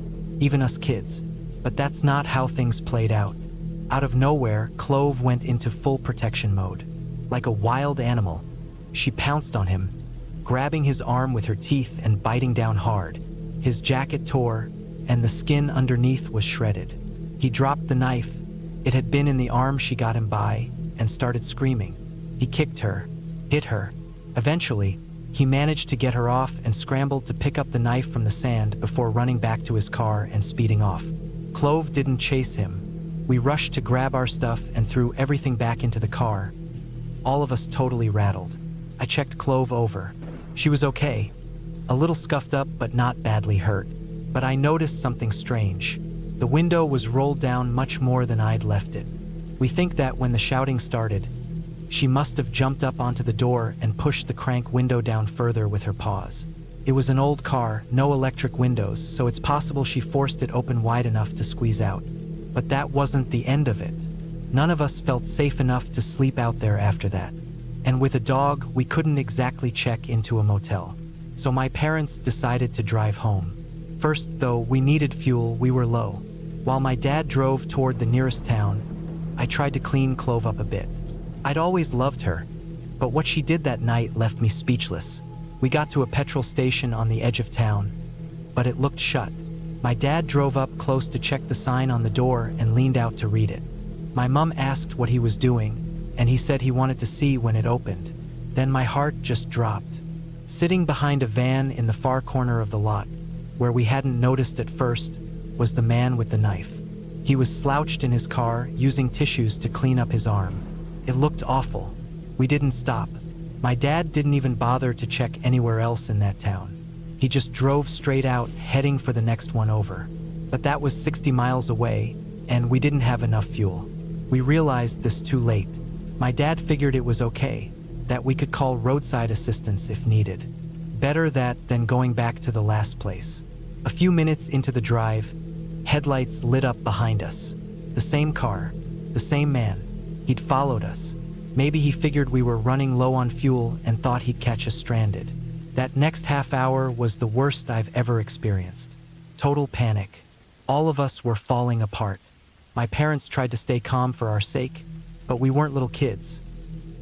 even us kids. But that's not how things played out. Out of nowhere, Clove went into full protection mode. Like a wild animal, she pounced on him, grabbing his arm with her teeth and biting down hard. His jacket tore, and the skin underneath was shredded. He dropped the knife. It had been in the arm she got him by, and started screaming. He kicked her, hit her. Eventually, he managed to get her off and scrambled to pick up the knife from the sand before running back to his car and speeding off. Clove didn't chase him. We rushed to grab our stuff and threw everything back into the car. All of us totally rattled. I checked Clove over. She was okay. A little scuffed up, but not badly hurt. But I noticed something strange. The window was rolled down much more than I'd left it. We think that when the shouting started, she must have jumped up onto the door and pushed the crank window down further with her paws. It was an old car, no electric windows, so it's possible she forced it open wide enough to squeeze out. But that wasn't the end of it. None of us felt safe enough to sleep out there after that. And with a dog, we couldn't exactly check into a motel. So my parents decided to drive home. First, though, we needed fuel, we were low. While my dad drove toward the nearest town, I tried to clean Clove up a bit. I'd always loved her, but what she did that night left me speechless. We got to a petrol station on the edge of town, but it looked shut. My dad drove up close to check the sign on the door and leaned out to read it. My mom asked what he was doing, and he said he wanted to see when it opened. Then my heart just dropped. Sitting behind a van in the far corner of the lot, where we hadn't noticed at first, was the man with the knife. He was slouched in his car, using tissues to clean up his arm. It looked awful. We didn't stop. My dad didn't even bother to check anywhere else in that town. He just drove straight out, heading for the next one over. But that was 60 miles away, and we didn't have enough fuel. We realized this too late. My dad figured it was okay, that we could call roadside assistance if needed. Better that than going back to the last place. A few minutes into the drive, headlights lit up behind us. The same car, the same man. He'd followed us. Maybe he figured we were running low on fuel and thought he'd catch us stranded. That next half hour was the worst I've ever experienced. Total panic. All of us were falling apart. My parents tried to stay calm for our sake, but we weren't little kids.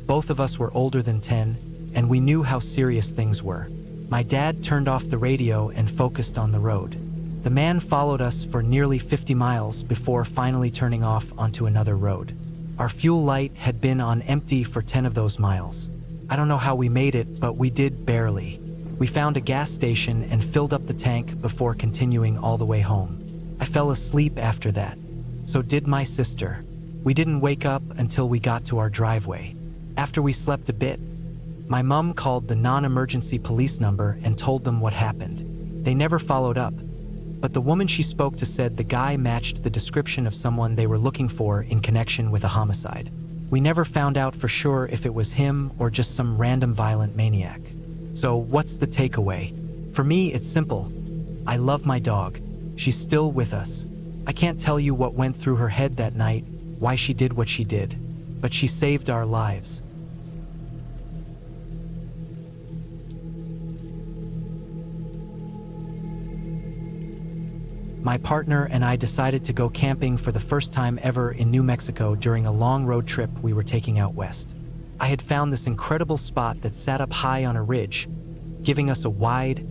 Both of us were older than 10, and we knew how serious things were. My dad turned off the radio and focused on the road. The man followed us for nearly 50 miles before finally turning off onto another road. Our fuel light had been on empty for 10 of those miles. I don't know how we made it, but we did barely. We found a gas station and filled up the tank before continuing all the way home. I fell asleep after that. So did my sister. We didn't wake up until we got to our driveway. After we slept a bit, my mom called the non-emergency police number and told them what happened. They never followed up, but the woman she spoke to said the guy matched the description of someone they were looking for in connection with a homicide. We never found out for sure if it was him or just some random violent maniac. So what's the takeaway? For me, it's simple. I love my dog. She's still with us. I can't tell you what went through her head that night, why she did what she did, but she saved our lives. My partner and I decided to go camping for the first time ever in New Mexico during a long road trip we were taking out west. I had found this incredible spot that sat up high on a ridge, giving us a wide,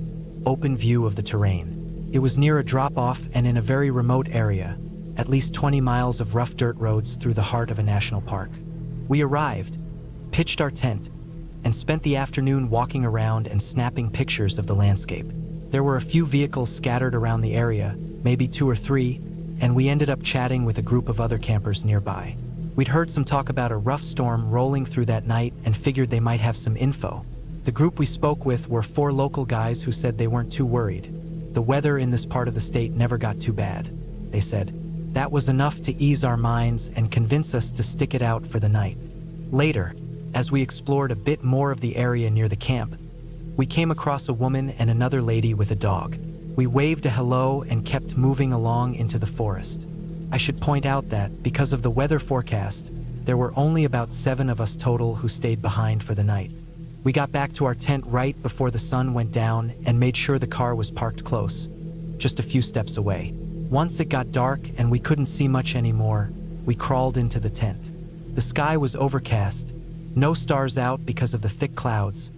open view of the terrain. It was near a drop-off and in a very remote area, at least 20 miles of rough dirt roads through the heart of a national park. We arrived, pitched our tent, and spent the afternoon walking around and snapping pictures of the landscape. There were a few vehicles scattered around the area, maybe 2 or 3, and we ended up chatting with a group of other campers nearby. We'd heard some talk about a rough storm rolling through that night and figured they might have some info. The group we spoke with were 4 local guys who said they weren't too worried. The weather in this part of the state never got too bad, they said. That was enough to ease our minds and convince us to stick it out for the night. Later, as we explored a bit more of the area near the camp, we came across a woman and another lady with a dog. We waved a hello and kept moving along into the forest. I should point out that, because of the weather forecast, there were only about 7 of us total who stayed behind for the night. We got back to our tent right before the sun went down and made sure the car was parked close, just a few steps away. Once it got dark and we couldn't see much anymore, we crawled into the tent. The sky was overcast, no stars out because of the thick clouds,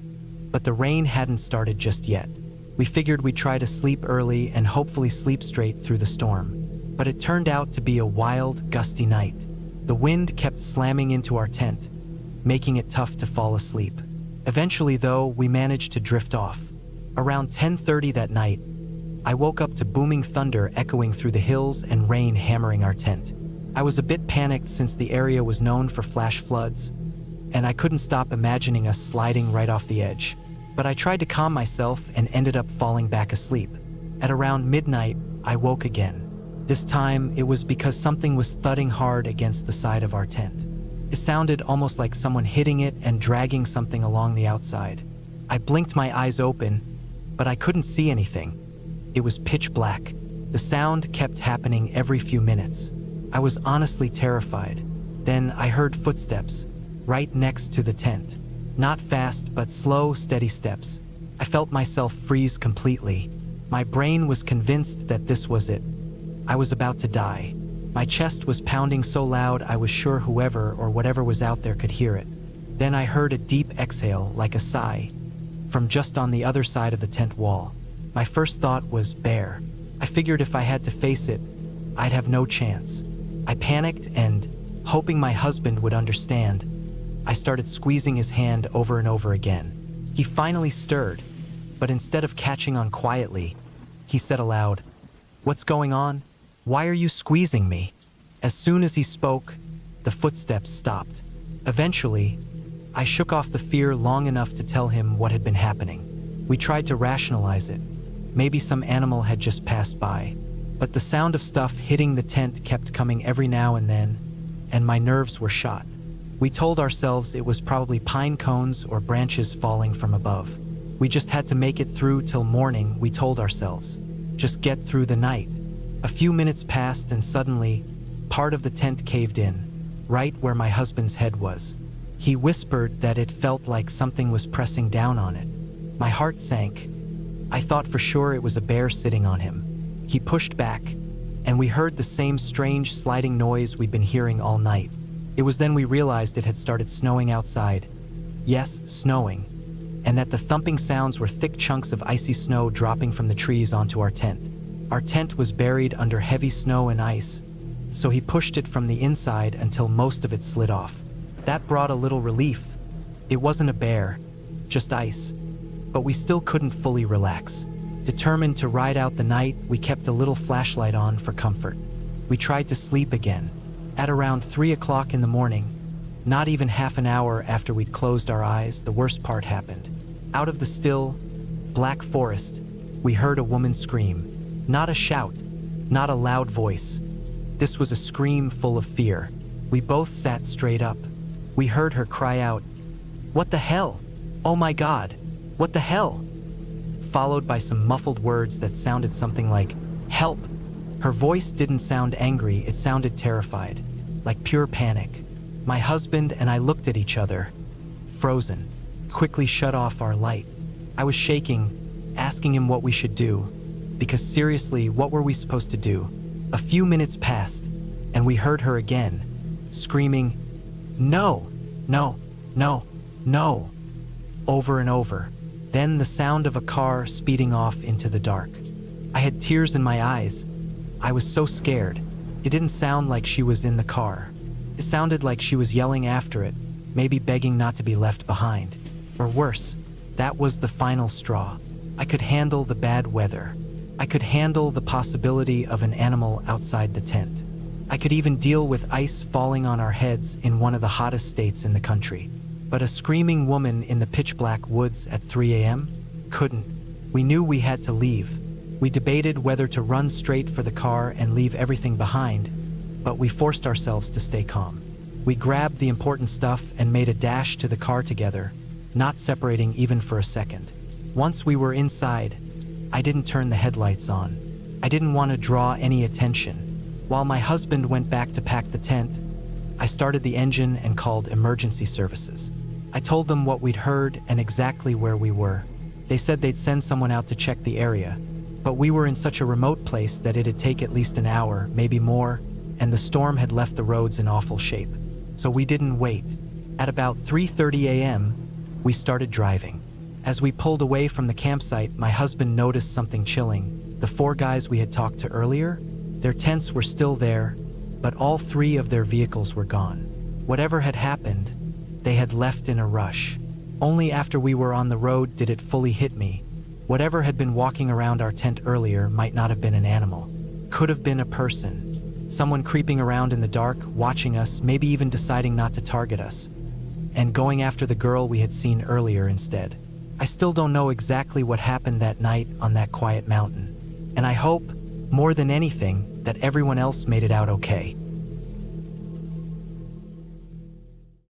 but the rain hadn't started just yet. We figured we'd try to sleep early and hopefully sleep straight through the storm. But it turned out to be a wild, gusty night. The wind kept slamming into our tent, making it tough to fall asleep. Eventually, though, we managed to drift off. Around 10:30 that night, I woke up to booming thunder echoing through the hills and rain hammering our tent. I was a bit panicked since the area was known for flash floods, and I couldn't stop imagining us sliding right off the edge. But I tried to calm myself and ended up falling back asleep. At around midnight, I woke again. This time, it was because something was thudding hard against the side of our tent. It sounded almost like someone hitting it and dragging something along the outside. I blinked my eyes open, but I couldn't see anything. It was pitch black. The sound kept happening every few minutes. I was honestly terrified. Then I heard footsteps, right next to the tent. Not fast, but slow, steady steps. I felt myself freeze completely. My brain was convinced that this was it. I was about to die. My chest was pounding so loud I was sure whoever or whatever was out there could hear it. Then I heard a deep exhale, like a sigh, from just on the other side of the tent wall. My first thought was bear. I figured if I had to face it, I'd have no chance. I panicked and, hoping my husband would understand, I started squeezing his hand over and over again. He finally stirred, but instead of catching on quietly, he said aloud, "What's going on? Why are you squeezing me?" As soon as he spoke, the footsteps stopped. Eventually, I shook off the fear long enough to tell him what had been happening. We tried to rationalize it. Maybe some animal had just passed by, but the sound of stuff hitting the tent kept coming every now and then, and my nerves were shot. We told ourselves it was probably pine cones or branches falling from above. We just had to make it through till morning, we told ourselves. Just get through the night. A few minutes passed and suddenly, part of the tent caved in, right where my husband's head was. He whispered that it felt like something was pressing down on it. My heart sank. I thought for sure it was a bear sitting on him. He pushed back, and we heard the same strange sliding noise we'd been hearing all night. It was then we realized it had started snowing outside. Yes, snowing. And that the thumping sounds were thick chunks of icy snow dropping from the trees onto our tent. Our tent was buried under heavy snow and ice, so he pushed it from the inside until most of it slid off. That brought a little relief. It wasn't a bear, just ice. But we still couldn't fully relax. Determined to ride out the night, we kept a little flashlight on for comfort. We tried to sleep again. At around 3 o'clock in the morning, not even half an hour after we'd closed our eyes, the worst part happened. Out of the still, black forest, we heard a woman scream. Not a shout, not a loud voice. This was a scream full of fear. We both sat straight up. We heard her cry out, "What the hell? Oh my God, what the hell?" Followed by some muffled words that sounded something like, "Help." Her voice didn't sound angry, it sounded terrified, like pure panic. My husband and I looked at each other, frozen, quickly shut off our light. I was shaking, asking him what we should do, because seriously, what were we supposed to do? A few minutes passed, and we heard her again, screaming, "No, no, no, no," over and over. Then the sound of a car speeding off into the dark. I had tears in my eyes. I was so scared. It didn't sound like she was in the car. It sounded like she was yelling after it, maybe begging not to be left behind. Or worse, that was the final straw. I could handle the bad weather. I could handle the possibility of an animal outside the tent. I could even deal with ice falling on our heads in one of the hottest states in the country. But a screaming woman in the pitch-black woods at 3 a.m.? Couldn't. We knew we had to leave. We debated whether to run straight for the car and leave everything behind, but we forced ourselves to stay calm. We grabbed the important stuff and made a dash to the car together, not separating even for a second. Once we were inside, I didn't turn the headlights on. I didn't want to draw any attention. While my husband went back to pack the tent, I started the engine and called emergency services. I told them what we'd heard and exactly where we were. They said they'd send someone out to check the area, but we were in such a remote place that it'd take at least an hour, maybe more, and the storm had left the roads in awful shape. So we didn't wait. At about 3:30 a.m., we started driving. As we pulled away from the campsite, my husband noticed something chilling. The 4 guys we had talked to earlier, their tents were still there, but all 3 of their vehicles were gone. Whatever had happened, they had left in a rush. Only after we were on the road did it fully hit me. Whatever had been walking around our tent earlier might not have been an animal. Could have been a person. Someone creeping around in the dark, watching us, maybe even deciding not to target us, and going after the girl we had seen earlier instead. I still don't know exactly what happened that night on that quiet mountain. And I hope, more than anything, that everyone else made it out okay.